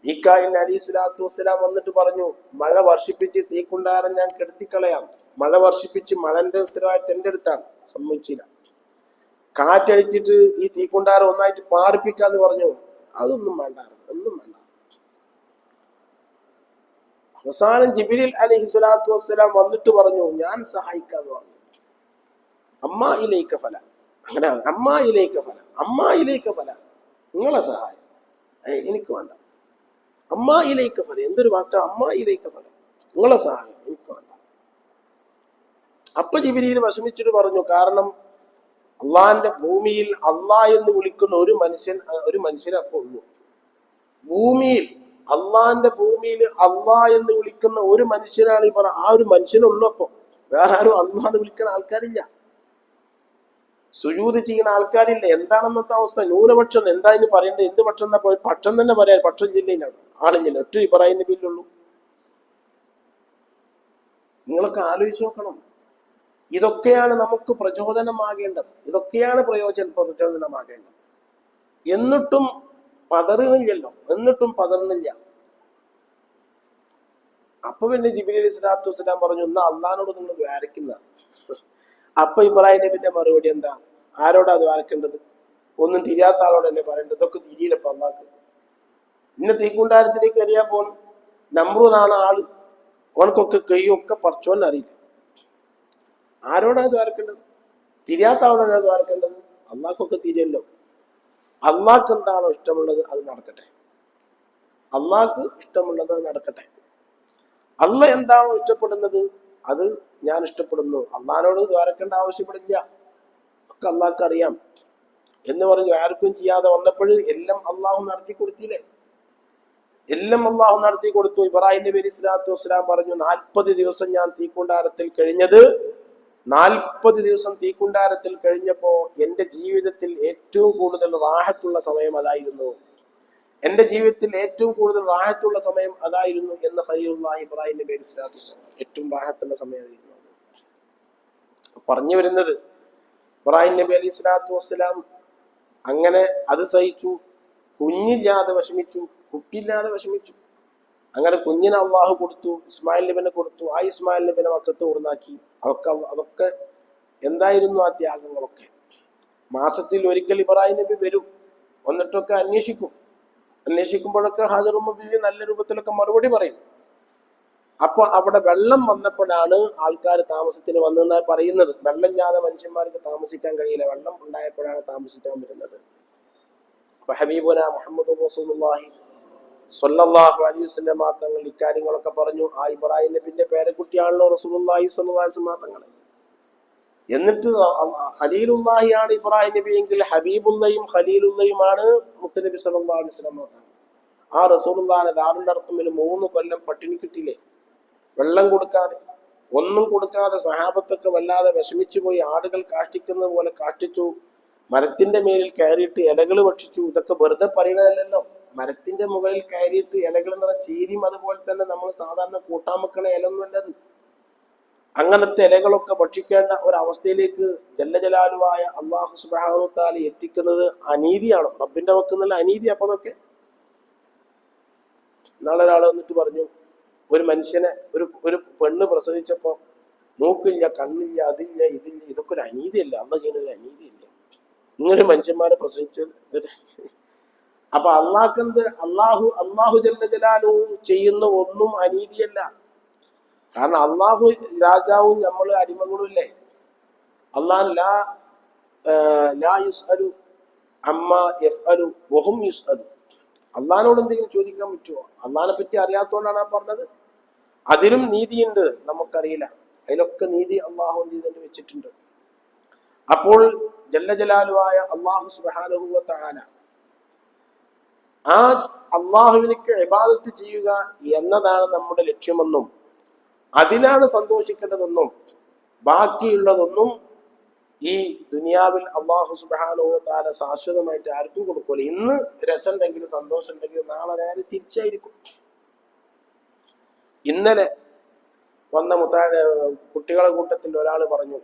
മീകായിൽ അലൈഹി സ്വലാത്തു വസ്സലാം വന്നിട്ട് പറഞ്ഞു, മഴ വർഷിപ്പിച്ച് തീക്കുണ്ടാരം ഞാൻ കെടുത്തിക്കളയാം. മഴ വർഷിപ്പിച്ച് മഴന്റെ ഉത്തരവാദിത്തം എന്റെ അടുത്താണ്. സമ്മതിച്ചില്ല. കാറ്റടിച്ചിട്ട് ഈ തീക്കുണ്ടാരം ഒന്നായിട്ട് പാറിപ്പിക്കാന്ന് പറഞ്ഞു. അതൊന്നും വേണ്ട, ഒന്നും വേണ്ട. അവസാനം ജിബ്രീൽ അലൈഹി സ്വലാത്തു വസ്സലാം വന്നിട്ട് പറഞ്ഞു, ഞാൻ സഹായിക്കാന്ന് പറഞ്ഞു. അമ്മാ ഇലൈക ഫല, അങ്ങനെ അമ്മാ ഇലൈക ഫല, അമ്മാ ഇലൈക ഫല, നിങ്ങളെ സഹായം എനിക്ക് വേണ്ട. അമ്മാ ഇലൈക ഫല, എന്തൊരു വാക്ക, അമ്മാ ഇലൈക ഫല, നിങ്ങളെ സഹായം എനിക്ക് വേണ്ട. അപ്പൊ ജിബ്രീൽ വിഷമിച്ചിട്ട് പറഞ്ഞു, കാരണം അള്ളാന്റെ ഭൂമിയിൽ അള്ളാഹ് എന്ന് വിളിക്കുന്ന ഒരു മനുഷ്യനെ അപ്പൊ ഉള്ളൂ. ഭൂമിയിൽ അള്ളാന്റെ ഭൂമിയിൽ അള്ളാഹ് എന്ന് വിളിക്കുന്ന ഒരു മനുഷ്യനാണ് ഈ പറഞ്ഞ, ആ ഒരു മനുഷ്യനുള്ളൂ. അപ്പൊ വേറെ ആരും അള്ളാഹ് എന്ന് വിളിക്കുന്ന ആൾക്കാരില്ല, സുജൂദ് ചെയ്യുന്ന ആൾക്കാരില്ല. എന്താണെന്നത്തെ അവസ്ഥ? ന്യൂനപക്ഷം. എന്താ ഇനി പറയേണ്ടത്? എന്ത് പക്ഷം എന്നാ പോയി? പക്ഷം തന്നെ പറയാം. പക്ഷം ജില്ലയിലാണ്, ആളില്ല. ഒറ്റ ഇബ്രാഹിം നബിയിലുള്ളൂ. നിങ്ങളൊക്കെ ആലോചിച്ച് നോക്കണം. ഇതൊക്കെയാണ് നമുക്ക് പ്രചോദനമാകേണ്ടത്, ഇതൊക്കെയാണ് പ്രചോദനമാകേണ്ടത്. എന്നിട്ടും പതറുന്നില്ലല്ലോ, എന്നിട്ടും പതറുന്നില്ല. അപ്പൊ പിന്നെ ജിബ്രീൽ അലൈഹി സ്വലാത്തു വസ്സലാം പറഞ്ഞു, എന്നാ അള്ളാഹിനോട് നിങ്ങൾ ദ്വാരക്കുന്ന. അപ്പൊ ഇബ്രാഹിം നബിന്റെ മറുപടി എന്താ? ആരോടാ ദ്വാരക്കേണ്ടത്? ഒന്നും തിരിയാത്ത ആളോട് തന്നെ പറയേണ്ടത്. ഇതൊക്കെ തിരിയില്ലപ്പ അള്ളാഹ്ക്ക്. ഇന്ന തീക്കുണ്ടാരത്തിലേക്ക് എറിയാൻ പോണം. നമ്രൂദാണ് ആള്, ഓനക്കൊക്കെ കൈയൊക്കെ പറിച്ചോന്ന് അറിയില്ല. ആരോടാണ് ദ്വാരക്കേണ്ടത്? തിരിയാത്ത ആളോടാണ് ദ്വാരക്കേണ്ടത്. അള്ളാഹ്ക്കൊക്കെ തിരിയല്ലോ. അള്ളാഹ്ക്ക് എന്താണോ ഇഷ്ടമുള്ളത് അത് നടക്കട്ടെ. അള്ളാഹ്ക്ക് ഇഷ്ടമുള്ളത് നടക്കട്ടെ. അള്ളാഹ് എന്താണോ ഇഷ്ടപ്പെടുന്നത് അത് ഞാൻ ഇഷ്ടപ്പെടുന്നു. അള്ളാഹിനോട് ദ്വാരക്കേണ്ട ആവശ്യപ്പെടില്ല, ഒക്കെ അള്ളാഹ്ക്ക് അറിയാം എന്ന് പറഞ്ഞു. ആർക്കും ചെയ്യാതെ വന്നപ്പോൾ എല്ലാം അള്ളാഹു നടത്തി കൊടുത്തില്ലേ? എല്ലാം അള്ളാഹു നടത്തി കൊടുത്തു. ഇബ്രാഹിം നബി അലൈഹി സ്വലാത്തു വസ്സലാം പറഞ്ഞു, 40 ദിവസം ഞാൻ തീക്കുണ്ടാരത്തിൽ കഴിഞ്ഞത്. 40 ദിവസം തീക്കുണ്ടാരത്തിൽ കഴിഞ്ഞപ്പോ എന്റെ ജീവിതത്തിൽ ഏറ്റവും കൂടുതൽ റാഹത്തുള്ള സമയം അതായിരുന്നു. എന്റെ ജീവിതത്തിൽ ഏറ്റവും കൂടുതൽ റാഹത്തുള്ള സമയം അതായിരുന്നു എന്ന് ഖലീലുല്ലാഹി ഇബ്രാഹിം നബി അലൈഹി സ്വലാത്തു വസ്സലാം. ഏറ്റവും റാഹത്തുള്ള സമയമായിരുന്നു പറഞ്ഞു വരുന്നത്. ഇബ്രാഹിം നബി അലൈഹി സ്വലാത്തു വസ്സലാം അങ്ങനെ അത് സഹിച്ചു. കുഞ്ഞില്ലാതെ വിഷമിച്ചു, കുട്ടിയില്ലാതെ വിഷമിച്ചു. അങ്ങനെ കുഞ്ഞിനെ അള്ളാഹു കൊടുത്തു, ഇസ്മായിൽ നബിനെ കൊടുത്തു. ആ ഇസ്മായിൽ നബിനെ മക്കത്ത് കൊടുന്നാക്കി. അതൊക്കെ എന്തായിരുന്നു ആ ത്യാഗങ്ങളൊക്കെ? മാസത്തിൽ ഒരിക്കൽ ഇബ്രാഹിം നബി വരും, വന്നിട്ടൊക്കെ അന്വേഷിക്കുമ്പോഴൊക്കെ ഹാജറുമ്മ ബീവി നല്ല രൂപത്തിലൊക്കെ മറുപടി പറയും. അപ്പൊ അവിടെ വെള്ളം വന്നപ്പോഴാണ് ആൾക്കാർ താമസത്തിന് വന്നെന്നാണ് പറയുന്നത്. വെള്ളമില്ലാതെ മനുഷ്യന്മാർക്ക് താമസിക്കാൻ കഴിയില്ല, വെള്ളം ഉണ്ടായപ്പോഴാണ് താമസിക്കാൻ വരുന്നത്. അപ്പൊ ഹബീബുന മുഹമ്മദ് റസൂലുള്ളാഹി സ്വല്ലല്ലാഹു അലൈഹി വസല്ലം തങ്ങൾ ഇക്കാര്യങ്ങളൊക്കെ പറഞ്ഞു. ആ ഇബ്രാഹിം നബിന്റെ പേരക്കുട്ടിയാണല്ലോ റസൂലുള്ളാഹി സ്വല്ലല്ലാഹു അലൈഹി വസല്ലം തങ്ങൾ. എന്നിട്ട് ഖലീലുള്ളാഹിയാണ് ഇബ്രാഹിം നബി എങ്കിൽ ഹബീബുള്ളയും ഖലീലുള്ളയുമാണ് മുത്തനബി സ്വല്ലല്ലാഹു അലൈഹി വസല്ലം തങ്ങൾ. ആ റസൂലുള്ളാഹിനെ ദാറുൽ അർഖമിൽ 3 കൊല്ലം പട്ടിണി കിട്ടിയില്ലേ? വെള്ളം കൊടുക്കാതെ, ഒന്നും കൊടുക്കാതെ സഹാബത്തൊക്കെ വല്ലാതെ വിഷമിച്ചു പോയി. ആടുകൾ കാഷ്ടിക്കുന്നത് പോലെ കാഷ്ടിച്ചു. മരത്തിന്റെ മേലിൽ കയറിയിട്ട് ഇലകൾ ഭക്ഷിച്ചു. ഇതൊക്കെ വെറുതെ പറയണതല്ലോ. മരത്തിന്റെ മുകളിൽ കയറിയിട്ട് ഇലകൾ എന്ന് പറഞ്ഞാൽ ചീരിയും അതുപോലെ തന്നെ നമ്മൾ സാധാരണ കൂട്ടാൻ വെക്കണ ഇലൊന്നുമല്ലത്. അങ്ങനത്തെ ഇലകളൊക്കെ ഭക്ഷിക്കേണ്ട ഒരവസ്ഥയിലേക്ക് ജല്ലജലാലുവായ അല്ലാഹു സുബ്ഹാനഹു വ തആല എത്തിക്കുന്നത് അനീതിയാണോ? റബ്ബിന്റെ വക്കുന്നുള്ള അനീതി. അപ്പൊ അതൊക്കെ നാളെ ഒരാൾ വന്നിട്ട് പറഞ്ഞു, ഒരു മനുഷ്യനെ ഒരു പെണ്ണ് പ്രസവിച്ചപ്പോ മൂക്കില്ല, കണ്ണില്ല, അതില്ല, ഇതില്ല. ഇതൊക്കെ ഒരു അനീതിയല്ല? അള്ളാഹ് ചെയ്യുന്ന ഒരു അനീതിയില്ല. ഇങ്ങനെ മനുഷ്യന്മാരെ പ്രസവിച്ചത്. അപ്പൊ അള്ളാഹ്ക്കെന്ത്? അള്ളാഹു ജല്ല ജലാലുഹു ചെയ്യുന്ന ഒന്നും അനീതിയല്ല. കാരണം അള്ളാഹു രാജാവും നമ്മള് അടിമകളും ഇല്ലേ? അള്ളാഹ് ലാ യുസ്അലു അമ്മാ യഫ്അലു വഹും യുസ്അലു. അള്ളാഹിനോട് എന്തെങ്കിലും ചോദിക്കാൻ പറ്റുമോ? അള്ളാഹിനെ പറ്റി അറിയാത്തോണ്ടാണ് ആ പറഞ്ഞത്. അതിലും നീതിയുണ്ട്, നമുക്കറിയില്ല. അതിലൊക്കെ നീതി അള്ളാഹു നീതി വെച്ചിട്ടുണ്ട്. അപ്പോൾ ജല്ല ജലാലുവായ അള്ളാഹു സുബ്ഹാനഹു വ തആല ആ അള്ളാഹുവിനിക്ക് ഇബാദത്ത് ചെയ്യുക എന്നതാണ് നമ്മുടെ ലക്ഷ്യമെന്നും അതിലാണ് സന്തോഷിക്കേണ്ടതെന്നും ബാക്കിയുള്ളതൊന്നും ഈ ദുനിയാവിൽ അള്ളാഹു സുബ്ഹാനഹു വ തആല ശാശ്വതമായിട്ട് ആർക്കും കൊടുക്കൂല. ഇന്ന് രസമുണ്ടെങ്കിലും സന്തോഷം ഉണ്ടെങ്കിലും നാളെ നേരെ തിരിച്ചായിരിക്കും. ഇന്നലെ വന്ന കുട്ടികളെ കൂട്ടത്തിൽ ഒരാൾ പറഞ്ഞു,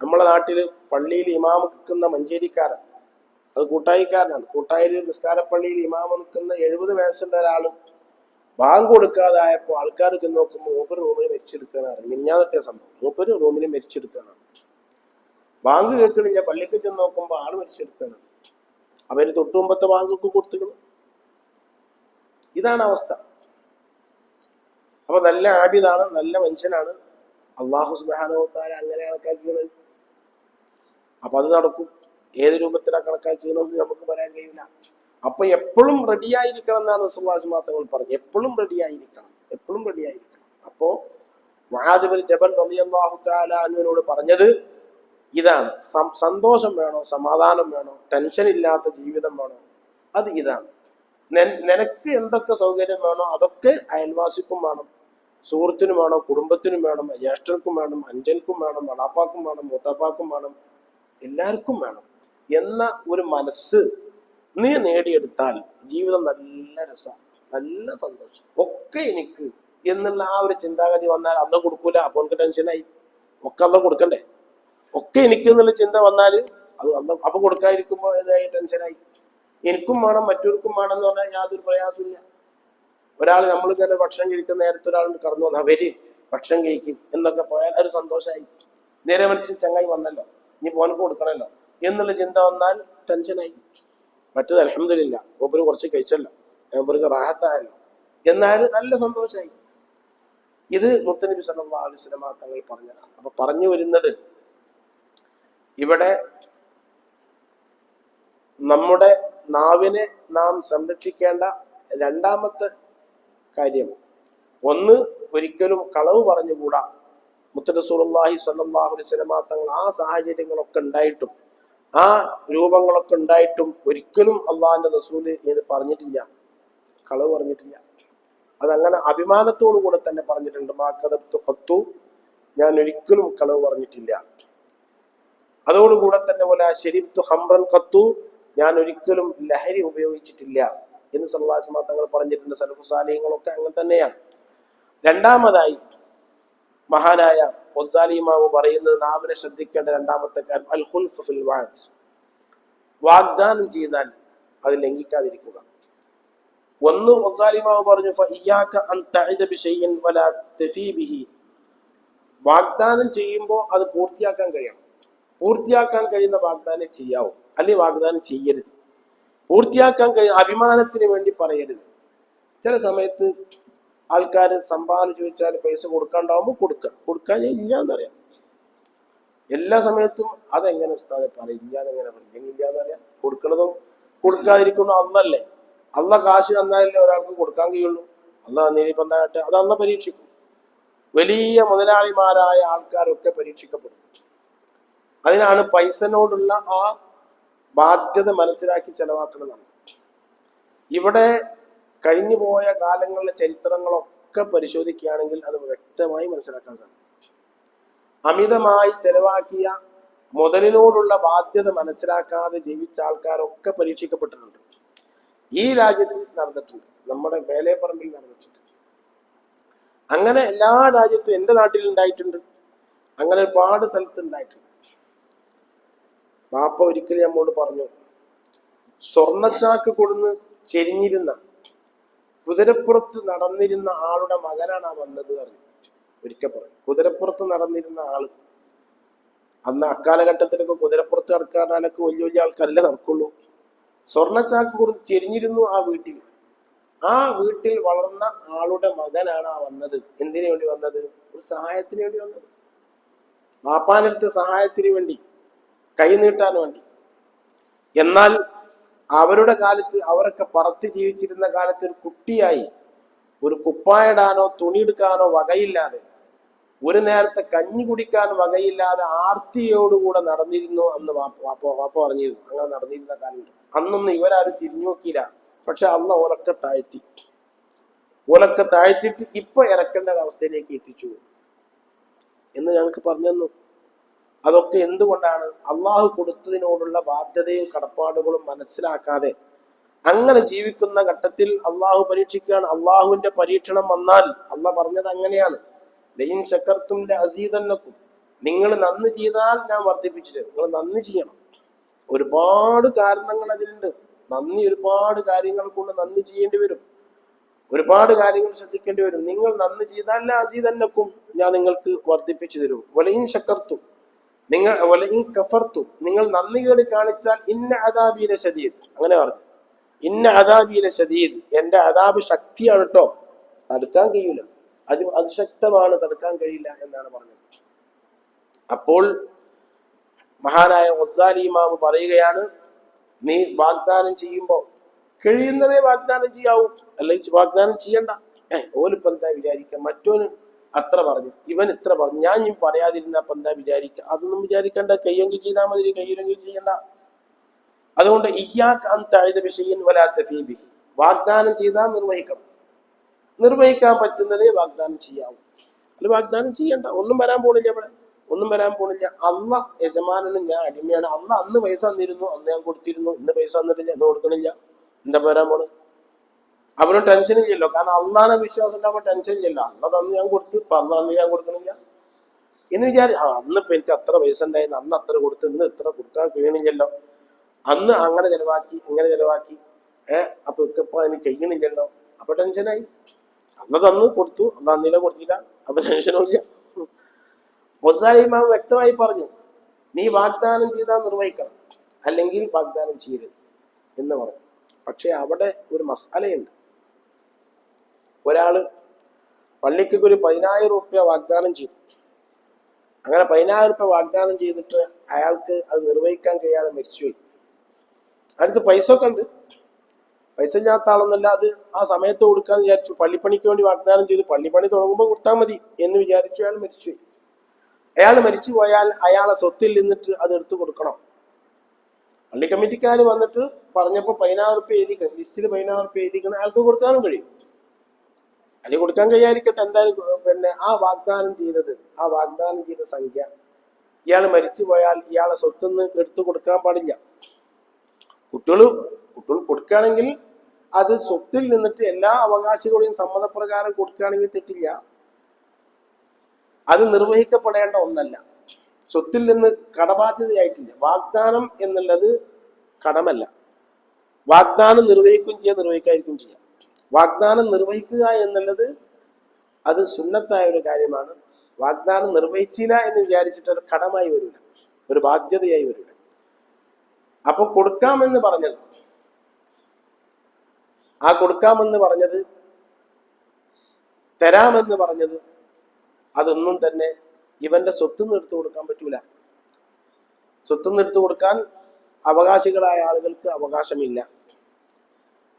നമ്മളെ നാട്ടിൽ പള്ളിയിൽ ഇമാമ് നിൽക്കുന്ന മഞ്ചേരിക്കാരൻ, അത് കൂട്ടായിക്കാരനാണ്, കൂട്ടായിൽ നിസ്കാരപ്പള്ളിയിൽ ഇമാമ് നിൽക്കുന്ന 70 വയസ്സുള്ള ഒരാൾ ബാങ്ക് കൊടുക്കാതായപ്പോൾ ആൾക്കാർക്ക് നോക്കുമ്പോൾ മൂപ്പര് റൂമിൽ മരിച്ചെടുക്കുകയാണ്. മിനിഞ്ഞാന്നത്തെ സംഭവം, മൂപ്പര് റൂമിൽ മരിച്ചെടുക്കുകയാണ്. ബാങ്ക് കേൾക്കണില്ല, പള്ളിക്ക് ചെന്ന് നോക്കുമ്പോൾ ആള് മരിച്ചെടുക്കുകയാണ്. അവര് തൊട്ടുമുമ്പത്തെ ബാങ്കൊക്കെ കൊടുത്തിരുന്നു. ഇതാണ് അവസ്ഥ. അപ്പൊ നല്ല ആബിദാണ്, നല്ല മനുഷ്യനാണ്, അള്ളാഹു സുബ്ഹാനഹു വ തആല അങ്ങനെ കണക്കാക്കിയത്. അപ്പൊ അത് നടക്കും. ഏത് രൂപത്തിലാണ് കണക്കാക്കിയതെന്ന് നമുക്ക് പറയാൻ കഴിയില്ല. അപ്പൊ എപ്പോഴും റെഡിയായിരിക്കണം എന്നാണ് റസൂലുള്ളാഹി തങ്ങൾ പറഞ്ഞു. എപ്പോഴും റെഡിയായിരിക്കണം, എപ്പോഴും റെഡിയായിരിക്കണം. അപ്പോ മുആദ് ബിൻ ജബൽ റളിയല്ലാഹു തആല അൻഹുവിനോട് പറഞ്ഞത് ഇതാണ്. സന്തോഷം വേണോ, സമാധാനം വേണോ, ടെൻഷൻ ഇല്ലാത്ത ജീവിതം വേണോ, അത് ഇതാണ്. നിനക്ക് എന്തൊക്കെ സൗകര്യം വേണോ അതൊക്കെ അയൽവാസിക്കും വേണം, സുഹൃത്തിനും വേണം, കുടുംബത്തിനും വേണം, ജ്യേഷ്ഠർക്കും വേണം, അഞ്ചൻക്കും വേണം, വളാപ്പാക്കും വേണം, മൂത്താപ്പാക്കും വേണം, എല്ലാവർക്കും വേണം എന്ന ഒരു മനസ്സ് നീ നേടിയെടുത്താൽ ജീവിതം നല്ല രസമാണ്, നല്ല സന്തോഷം. ഒക്കെ എനിക്ക് എന്നുള്ള ആ ഒരു ചിന്താഗതി വന്നാൽ അന്ന് കൊടുക്കൂല. അപ്പോൾ എനിക്ക് ടെൻഷനായി. ഒക്കെ അന്ന് കൊടുക്കണ്ടേ? ഒക്കെ എനിക്ക് എന്നുള്ള ചിന്ത വന്നാൽ അത് അന്ന് അപ്പൊ കൊടുക്കാതിരിക്കുമ്പോൾ ഏതായി ടെൻഷനായി. എനിക്കും വേണം മറ്റവർക്കും വേണം എന്ന് പറഞ്ഞാൽ യാതൊരു പ്രയാസമില്ല. ഒരാൾ നമ്മളിങ്ങനെ ഭക്ഷണം കഴിക്കുന്ന നേരത്തെ ഒരാൾ കടന്നു വന്ന് അവര് ഭക്ഷണം കഴിക്കും എന്നൊക്കെ പോയാൽ ഒരു സന്തോഷമായി. നേരെ മറിച്ച് ചങ്ങായി വന്നല്ലോ, ഇനി പോനക്ക് കൊടുക്കണല്ലോ എന്നുള്ള ചിന്ത വന്നാൽ ടെൻഷനായി. മറ്റത് അൽഹംദുലില്ലാ മൂപ്പര് കുറച്ച് കഴിച്ചല്ലോ, മൂപ്പർക്ക് റാഹത്തായല്ലോ എന്നാൽ നല്ല സന്തോഷമായി. ഇത് മുത്തനബി സല്ലല്ലാഹു അലൈഹി വസല്ലം തങ്ങൾ പറഞ്ഞതാണ്. അപ്പൊ പറഞ്ഞു വരുന്നത്, ഇവിടെ നമ്മുടെ നാവിനെ നാം സംരക്ഷിക്കേണ്ട രണ്ടാമത്തെ കാര്യം, ഒന്ന് ഒരിക്കലും കളവ് പറഞ്ഞുകൂടാ. മുത്തനബി റസൂലുള്ളാഹി സ്വല്ലല്ലാഹു അലൈഹി വസല്ലം തങ്ങൾ ആ സാഹചര്യങ്ങളൊക്കെ ഉണ്ടായിട്ടും ആ രൂപങ്ങളൊക്കെ ഉണ്ടായിട്ടും ഒരിക്കലും അള്ളാഹിന്റെ റസൂല് ഇത് പറഞ്ഞിട്ടില്ല, കളവ് പറഞ്ഞിട്ടില്ല. അതങ്ങനെ അഭിമാനത്തോടു കൂടെ തന്നെ പറഞ്ഞിട്ടുണ്ട്. മാ കദബ്തു ഖത്തു, ഞാൻ ഒരിക്കലും കളവ് പറഞ്ഞിട്ടില്ല. അതോടുകൂടെ തന്നെ പോലെ ശരിബ്തു ഹംറൻ ഖത്തു, ഞാൻ ഒരിക്കലും ലഹരി ഉപയോഗിച്ചിട്ടില്ല എന്ന് സല്ലല്ലാഹു അലൈഹി വസല്ലം തങ്ങൾ പറഞ്ഞിട്ടുണ്ട്. സലഫു സാലിഹ്യങ്ങളൊക്കെ അങ്ങനെ തന്നെയാണ്. രണ്ടാമതായി മഹാനായ ഗസാലി ഇമാം പറയുന്നത്, നാവിനെ ശ്രദ്ധിക്കേണ്ട രണ്ടാമത്തെ കാര്യം അൽ ഖുൽഫ് ഫിൽ വഅദ്, വാഗ്ദാനം ചെയ്താൽ അത് ലംഘിക്കാതിരിക്കുക. ഒന്ന് ഗസാലി ഇമാം പറഞ്ഞു, ഫഇയ്യാക അൻ തഅദ ബിശൈഇൻ വലാ തഫീ ബിഹി, വാഗ്ദാനം ചെയ്യുമ്പോൾ അത് പൂർത്തിയാക്കാൻ കഴിയണം. പൂർത്തിയാക്കാൻ കഴിയുന്ന വാഗ്ദാനം ചെയ്യാവൂ, അല്ലെങ്കിൽ വാഗ്ദാനം ചെയ്യരുത്. പൂർത്തിയാക്കാൻ കഴിയുന്ന അഭിമാനത്തിന് വേണ്ടി പറയരുത്. ചില സമയത്ത് ആൾക്കാർ സംഭാവന ചോദിച്ചാൽ പൈസ കൊടുക്കാണ്ടാവുമ്പോൾ കൊടുക്കാൻ ഇല്ല എന്നറിയാം. എല്ലാ സമയത്തും അതെങ്ങനെ ഉസ്താദെ പറയും, ഇല്ലാതെങ്ങനെ പറയും, ഇല്ലാന്നറിയാം. കൊടുക്കണതും കൊടുക്കാതിരിക്കണം അന്നല്ലേ. അന്ന കാശ് തന്നാലല്ലേ ഒരാൾക്ക് കൊടുക്കാൻ കഴിയുള്ളൂ. അന്ന് നീനിപ്പം എന്താകട്ടെ, അത് അന്ന് പരീക്ഷിക്കും. വലിയ മുതലാളിമാരായ ആൾക്കാരൊക്കെ പരീക്ഷിക്കപ്പെടും. അതിനാണ് പൈസനോടുള്ള ആ ബാധ്യത മനസ്സിലാക്കി ചെലവാക്കണമെന്നാണ്. ഇവിടെ കഴിഞ്ഞു പോയ കാലങ്ങളിലെ ചരിത്രങ്ങളൊക്കെ പരിശോധിക്കുകയാണെങ്കിൽ അത് വ്യക്തമായി മനസ്സിലാക്കാൻ സാധിക്കും. അമിതമായി ചെലവാക്കിയ മുതലിനോടുള്ള ബാധ്യത മനസ്സിലാക്കാതെ ജീവിച്ച ആൾക്കാരൊക്കെ പരീക്ഷിക്കപ്പെട്ടിട്ടുണ്ട്. ഈ രാജ്യത്ത് നടന്നിട്ടുണ്ട്, നമ്മുടെ വേലേപ്പറമ്പിൽ നടന്നിട്ടുണ്ട്. അങ്ങനെ എല്ലാ രാജ്യത്തും, എൻ്റെ നാട്ടിൽ ഉണ്ടായിട്ടുണ്ട്, അങ്ങനെ ഒരുപാട് സ്ഥലത്ത് ഉണ്ടായിട്ടുണ്ട്. ബാപ്പ ഒരിക്കലും നമ്മോട് പറഞ്ഞു, സ്വർണച്ചാക്ക് കൊടുന്ന് ചെരിഞ്ഞിരുന്ന കുതിരപ്പുറത്ത് നടന്നിരുന്ന ആളുടെ മകനാണ് ആ വന്നത് പറഞ്ഞു. ഒരിക്കൽ പറഞ്ഞു, കുതിരപ്പുറത്ത് നടന്നിരുന്ന ആള്. അന്ന് അക്കാലഘട്ടത്തിലൊക്കെ കുതിരപ്പുറത്ത് നടക്കാനാലൊക്കെ വലിയ വലിയ ആൾക്കാരല്ലേ നടക്കുള്ളൂ. സ്വർണച്ചാക്ക് കൊടുത്ത് ചെരിഞ്ഞിരുന്നു ആ വീട്ടിൽ. ആ വീട്ടിൽ വളർന്ന ആളുടെ മകനാണ് ആ വന്നത്. എന്തിനു വേണ്ടി വന്നത്? ഒരു സഹായത്തിന് വേണ്ടി വന്നത്. ബാപ്പാനടുത്ത് സഹായത്തിന് വേണ്ടി, കൈ നീട്ടാൻ വേണ്ടി. എന്നാൽ അവരുടെ കാലത്ത്, അവരൊക്കെ പറത്തി ജീവിച്ചിരുന്ന കാലത്ത്, ഒരു കുട്ടിയായി ഒരു കുപ്പായിടാനോ തുണിയെടുക്കാനോ വകയില്ലാതെ, ഒരു നേരത്തെ കഞ്ഞി കുടിക്കാൻ വകയില്ലാതെ ആർത്തിയോടുകൂടെ നടന്നിരുന്നു അന്ന് വാപ്പ പറഞ്ഞിരുന്നു. അങ്ങനെ നടന്നിരുന്ന കാലമുണ്ട്. അന്നൊന്നും ഇവരാരും തിരിഞ്ഞു നോക്കിയില്ല. പക്ഷെ അള്ളാഹ് ഓലൊക്കെ താഴ്ത്തി. ഓലൊക്കെ താഴ്ത്തിയിട്ട് ഇപ്പൊ ഇറക്കേണ്ട ഒരവസ്ഥയിലേക്ക് എത്തിച്ചു എന്ന് ഞങ്ങൾക്ക് പറഞ്ഞു തന്നു. അതൊക്കെ എന്തുകൊണ്ടാണ്? അള്ളാഹു കൊടുത്തതിനോടുള്ള ബാധ്യതയും കടപ്പാടുകളും മനസ്സിലാക്കാതെ അങ്ങനെ ജീവിക്കുന്ന ഘട്ടത്തിൽ അള്ളാഹു പരീക്ഷിക്കുകയാണ്. അള്ളാഹുവിന്റെ പരീക്ഷണം വന്നാൽ അള്ളാഹ് പറഞ്ഞത് അങ്ങനെയാണ്, ലയിൻ ശക്കർത്തും ലഅസീദന്നക്കും, നിങ്ങൾ നന്ദി ചെയ്താൽ ഞാൻ വർദ്ധിപ്പിച്ചു തരും. നിങ്ങൾ നന്ദി ചെയ്യണം. ഒരുപാട് കാരണങ്ങൾ അതിലുണ്ട്. നന്ദി ഒരുപാട് കാര്യങ്ങൾ കൊണ്ട് നന്ദി ചെയ്യേണ്ടി വരും, ഒരുപാട് കാര്യങ്ങൾ ശ്രദ്ധിക്കേണ്ടി വരും. നിങ്ങൾ നന്ദി ചെയ്താൽ ലഅസീദന്നക്കും, ഞാൻ നിങ്ങൾക്ക് വർദ്ധിപ്പിച്ചു തരും. വലയിൻ ശക്കർത്തും, നിങ്ങൾ വലയിൻ കഫർത്തും, നിങ്ങൾ നന്ദി കേട് കാണിച്ചാൽ ഇന്ന അദാബി ലശദീദ്, അങ്ങനെ പറഞ്ഞു. ഇന്ന അദാബി ലശദീദ്, എന്റെ അദാബ് ശക്തിയാണ് കേട്ടോ, തടുക്കാൻ കഴിയില്ല, അത് ശക്തമാണ്, തടുക്കാൻ കഴിയില്ല എന്നാണ് പറഞ്ഞത്. അപ്പോൾ മഹാനായ ഗസാലി ഇമാം പറയുകയാണ്, നീ വാഗ്ദാനം ചെയ്യുമ്പോൾ കഴിയുന്നതേ വാഗ്ദാനം ചെയ്യാവൂ, അല്ലെങ്കിൽ വാഗ്ദാനം ചെയ്യണ്ട. ഓലിപ്പം എന്താ വിചാരിക്കുക, മറ്റോന് അത്ര പറഞ്ഞു, ഇവൻ ഇത്ര പറഞ്ഞു, ഞാൻ ഇനി പറയാതിരുന്നപ്പോ എന്താ വിചാരിക്കുക? അതൊന്നും വിചാരിക്കണ്ട. കയ്യെങ്കിൽ ചെയ്താൽ മതി, കയ്യിലെങ്കിൽ ചെയ്യണ്ട. അതുകൊണ്ട് ഇയ്യാക അൻ തഅദ ബിശൈഇൻ വലാ തഫീ ബിഹി, വാഗ്ദാനം ചെയ്താൽ നിർവഹിക്കണം. നിർവഹിക്കാൻ പറ്റുന്നതേ വാഗ്ദാനം ചെയ്യാവൂ, അല്ല വാഗ്ദാനം ചെയ്യണ്ട. ഒന്നും വരാൻ പോണില്ല, ഇവിടെ ഒന്നും വരാൻ പോണില്ല. അള്ളാഹ് യജമാനനും ഞാൻ അടിമയാണ്. അള്ളാഹ് അന്ന് പൈസ തന്നിരുന്നു, അന്ന് ഞാൻ കൊടുത്തിരുന്നു, ഇന്ന് പൈസ തന്നിട്ടില്ല, ഇന്ന് കൊടുക്കണില്ല, എന്താ വരാൻ പോണ്? അവനും ടെൻഷൻ ഇല്ലല്ലോ, കാരണം അള്ളാഹനെ വിശ്വാസം ഉണ്ടാകുമ്പോൾ ടെൻഷൻ ഇല്ലല്ലോ. അന്ന് തന്ന് ഞാൻ കൊടുത്തു, ഇപ്പൊ അന്ന് ഞാൻ കൊടുക്കണില്ല എന്ന് അന്നിപ്പോ എനിക്ക് അത്ര പൈസ ഉണ്ടായിരുന്നു, അന്ന് അത്ര കൊടുത്ത്, ഇന്ന് ഇത്ര കൊടുക്കാൻ കഴിയണില്ലല്ലോ, അന്ന് അങ്ങനെ ചെലവാക്കി ഇങ്ങനെ ചെലവാക്കി, അപ്പൊ ഇപ്പൊ എനിക്ക് കഴിയണില്ലല്ലോ, അപ്പൊ ടെൻഷനായി. അന്ന് തന്ന് കൊടുത്തു, അന്ന് അന്നില കൊടുത്തില്ല, അപ്പൊ ടെൻഷനും ഇല്ല. ഗസാലി ഇമാം വ്യക്തമായി പറഞ്ഞു, നീ വാഗ്ദാനം ചെയ്താൽ നിർവഹിക്കണം, അല്ലെങ്കിൽ വാഗ്ദാനം ചെയ്യരുത് എന്ന് പറഞ്ഞു. പക്ഷെ അവിടെ ഒരു മസാലയുണ്ട്. ഒരാള് പള്ളിക്ക് ഒരു 10,000 റുപ്യ വാഗ്ദാനം ചെയ്തു. അങ്ങനെ 10,000 റുപ്യ വാഗ്ദാനം ചെയ്തിട്ട് അയാൾക്ക് അത് നിർവഹിക്കാൻ കഴിയാതെ മരിച്ചുപോയി. അടുത്ത് പൈസ ഒക്കെ ഉണ്ട്, പൈസ ഇല്ലാത്ത ആളൊന്നല്ല, അത് ആ സമയത്ത് കൊടുക്കാന്ന് വിചാരിച്ചു. പള്ളിപ്പണിക്ക് വേണ്ടി വാഗ്ദാനം ചെയ്തു, പള്ളിപ്പണി തുടങ്ങുമ്പോൾ കൊടുത്താൽ മതി എന്ന് വിചാരിച്ചു. അയാൾ മരിച്ചുപോയി. അയാൾ മരിച്ചു പോയാൽ അയാളെ സ്വത്തിൽ നിന്നിട്ട് അത് എടുത്തു കൊടുക്കണം. പള്ളി കമ്മിറ്റിക്കാർ വന്നിട്ട് പറഞ്ഞപ്പോൾ 10,000 റുപ്യ എഴുതിക്കണം, ലിസ്റ്റിൽ 10,000 റുപ്യ എഴുതിക്കണം, അയാൾക്ക് കൊടുക്കാനും കഴിയും. അല്ലെങ്കിൽ കൊടുക്കാൻ കഴിയാതിരിക്കട്ടെ, എന്തായാലും പിന്നെ ആ വാഗ്ദാനം ചെയ്ത സംഖ്യ ഇയാൾ മരിച്ചു പോയാൽ ഇയാളെ സ്വത്തുനിന്ന് എടുത്തു കൊടുക്കാൻ പാടില്ല. കുട്ടികൾ കൊടുക്കുകയാണെങ്കിൽ അത് സ്വത്തിൽ നിന്നിട്ട് എല്ലാ അവകാശികളുടെയും സമ്മതപ്രകാരം കൊടുക്കുകയാണെങ്കിൽ തെറ്റില്ല. അത് നിർവഹിക്കപ്പെടേണ്ട ഒന്നല്ല, സ്വത്തിൽ നിന്ന് കടബാധ്യതയായിട്ടില്ല. വാഗ്ദാനം എന്നുള്ളത് കടമല്ല. വാഗ്ദാനം നിർവഹിക്കുകയും ചെയ്യാം, നിർവഹിക്കാതിരിക്കുകയും ചെയ്യാം. വാഗ്ദാനം നിർവഹിക്കുക എന്നുള്ളത് അത് സുന്നത്തായ ഒരു കാര്യമാണ്. വാഗ്ദാനം നിർവഹിച്ചില്ല എന്ന് വിചാരിച്ചിട്ട് ഒരു കടമായി വരില്ല, ഒരു ബാധ്യതയായി വരില്ല. അപ്പൊ കൊടുക്കാമെന്ന് പറഞ്ഞത്, ആ കൊടുക്കാമെന്ന് പറഞ്ഞത്, തരാമെന്ന് പറഞ്ഞത്, അതൊന്നും തന്നെ ഇവന്റെ സ്വത്തുനിന്ന് എടുത്തു കൊടുക്കാൻ പറ്റൂല. സ്വത്തുനിന്ന് എടുത്തു കൊടുക്കാൻ അവകാശികളായ ആളുകൾക്ക് അവകാശമില്ല.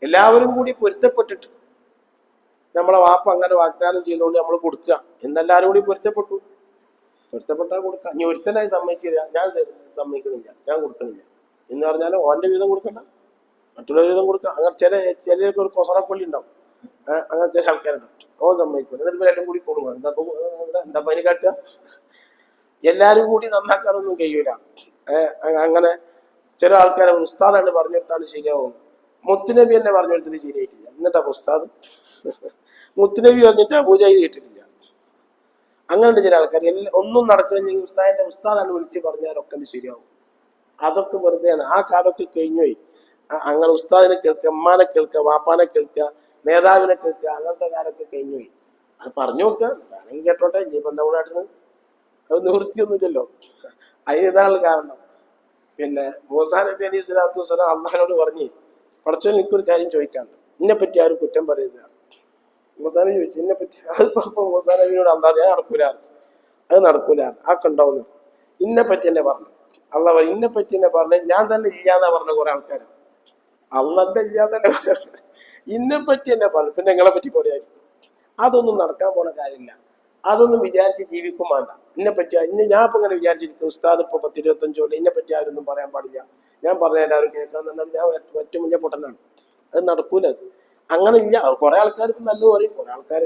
എല്ലാവരും കൂടി പൊരുത്തപ്പെട്ടിട്ട്, നമ്മളെ വാപ്പ അങ്ങനെ വാഗ്ദാനം ചെയ്തുകൊണ്ട് നമ്മൾ കൊടുക്കുക എന്നെല്ലാവരും കൂടി പൊരുത്തപ്പെട്ടാൽ കൊടുക്കുക. ഇനി ഒരുത്തനായി സമ്മതിച്ചില്ല, ഞാൻ സമ്മതിക്കണില്ല, ഞാൻ കൊടുക്കണില്ല എന്ന് പറഞ്ഞാൽ ഓന്റെ വീതം കൊടുക്കണ്ട, മറ്റുള്ള വീതം കൊടുക്കുക. അങ്ങനെ ചിലർക്ക് ഒരു കൊസറക്കൊള്ളി ഉണ്ടാവും, അങ്ങനെ ചില ആൾക്കാരുണ്ടാവും, ഓൻ സമ്മതിക്കും, എന്നിട്ട് എല്ലാം കൂടി കൊടുക്കുക. എന്താ പനി കാട്ടുക? എല്ലാരും കൂടി നന്നാക്കാനൊന്നും കഴിയൂല. അങ്ങനെ ചില ആൾക്കാരെ ഉസ്താദാണ് പറഞ്ഞെടുത്താണ് ശരിയാവും. മുത്തുനബി എന്നെ പറഞ്ഞെടുത്തിട്ട് ശരിയായിട്ടില്ല, എന്നിട്ടാ ഉസ്താദ് മുത്തുനബി പറഞ്ഞിട്ട് പൂജ ചെയ്തിട്ടില്ല. അങ്ങനെയുണ്ട് ചില ആൾക്കാർ. ഒന്നും നടക്കണമെങ്കിൽ ഉസ്താദാണ് വിളിച്ച് പറഞ്ഞാലൊക്കെ ശരിയാവും. അതൊക്കെ വെറുതെയാണ്. ആ കാലമൊക്കെ കഴിഞ്ഞുപോയി. അങ്ങനെ ഉസ്താദിനെ കേൾക്കുക, അമ്മാനെ കേൾക്കുക, വാപ്പാനെ കേൾക്കുക, നേതാവിനെ കേൾക്കുക, അങ്ങനത്തെ കാലമൊക്കെ കഴിഞ്ഞുപോയി. അത് പറഞ്ഞു നോക്കുക, വേണമെങ്കിൽ കേട്ടോട്ടെ. ഇനിയിപ്പം എന്താ നാട്ടിന് അത് നിവൃത്തിയൊന്നുമില്ലല്ലോ. അതിനിതാണ് കാരണം. പിന്നെ മൂസാ നബി അലൈഹി സ്വലാത്തു വസ്സലാം അള്ളാഹിനോട് പറഞ്ഞ്, പടച്ചോൻ എനിക്കൊരു കാര്യം ചോദിക്കാണ്ട്, എന്നെ പറ്റി ആരും കുറ്റം പറയുക. മൂസാ നബി ചോദിച്ചു, എന്നെ പറ്റി. അതിപ്പോ മൂസാ നബിനോട് അള്ളാഹ് അത് നടക്കൂല, ആക്കെ ഉണ്ടാവുന്നു. ഇന്നെ പറ്റി എന്നെ പറഞ്ഞു. അള്ളാഹ് പറഞ്ഞു, ഇന്നെ പറ്റി എന്നെ പറഞ്ഞു, ഞാൻ തന്നെ ഇല്ലാന്നാ പറഞ്ഞ കുറെ ആൾക്കാർ. അള്ളന്റെ ഇല്ലാതെ ഇന്നെ പറ്റി എന്നെ പറഞ്ഞു, പിന്നെ നിങ്ങളെ പറ്റി പറയായിരിക്കും. അതൊന്നും നടക്കാൻ പോണ കാര്യമില്ല. അതൊന്നും വിചാരിച്ച് ജീവിക്കും വേണ്ട. എന്നെ പറ്റി ഞാൻ ഇപ്പൊ ഇങ്ങനെ വിചാരിച്ചിരിക്കും, ഉസ്താദ് ഇപ്പൊ 10-25 കൊല്ലം എന്നെ പറ്റി ആരൊന്നും പറയാൻ പാടില്ല, ഞാൻ പറഞ്ഞ എല്ലാവരും കേൾക്കാൻ തന്നെ, ഞാൻ ഏറ്റവും വലിയ പൊട്ടനാണ്. അത് നടക്കൂല. അങ്ങനെ ഇല്ല. കുറെ ആൾക്കാർക്ക് നല്ലത് പറയും, കുറെ ആൾക്കാർ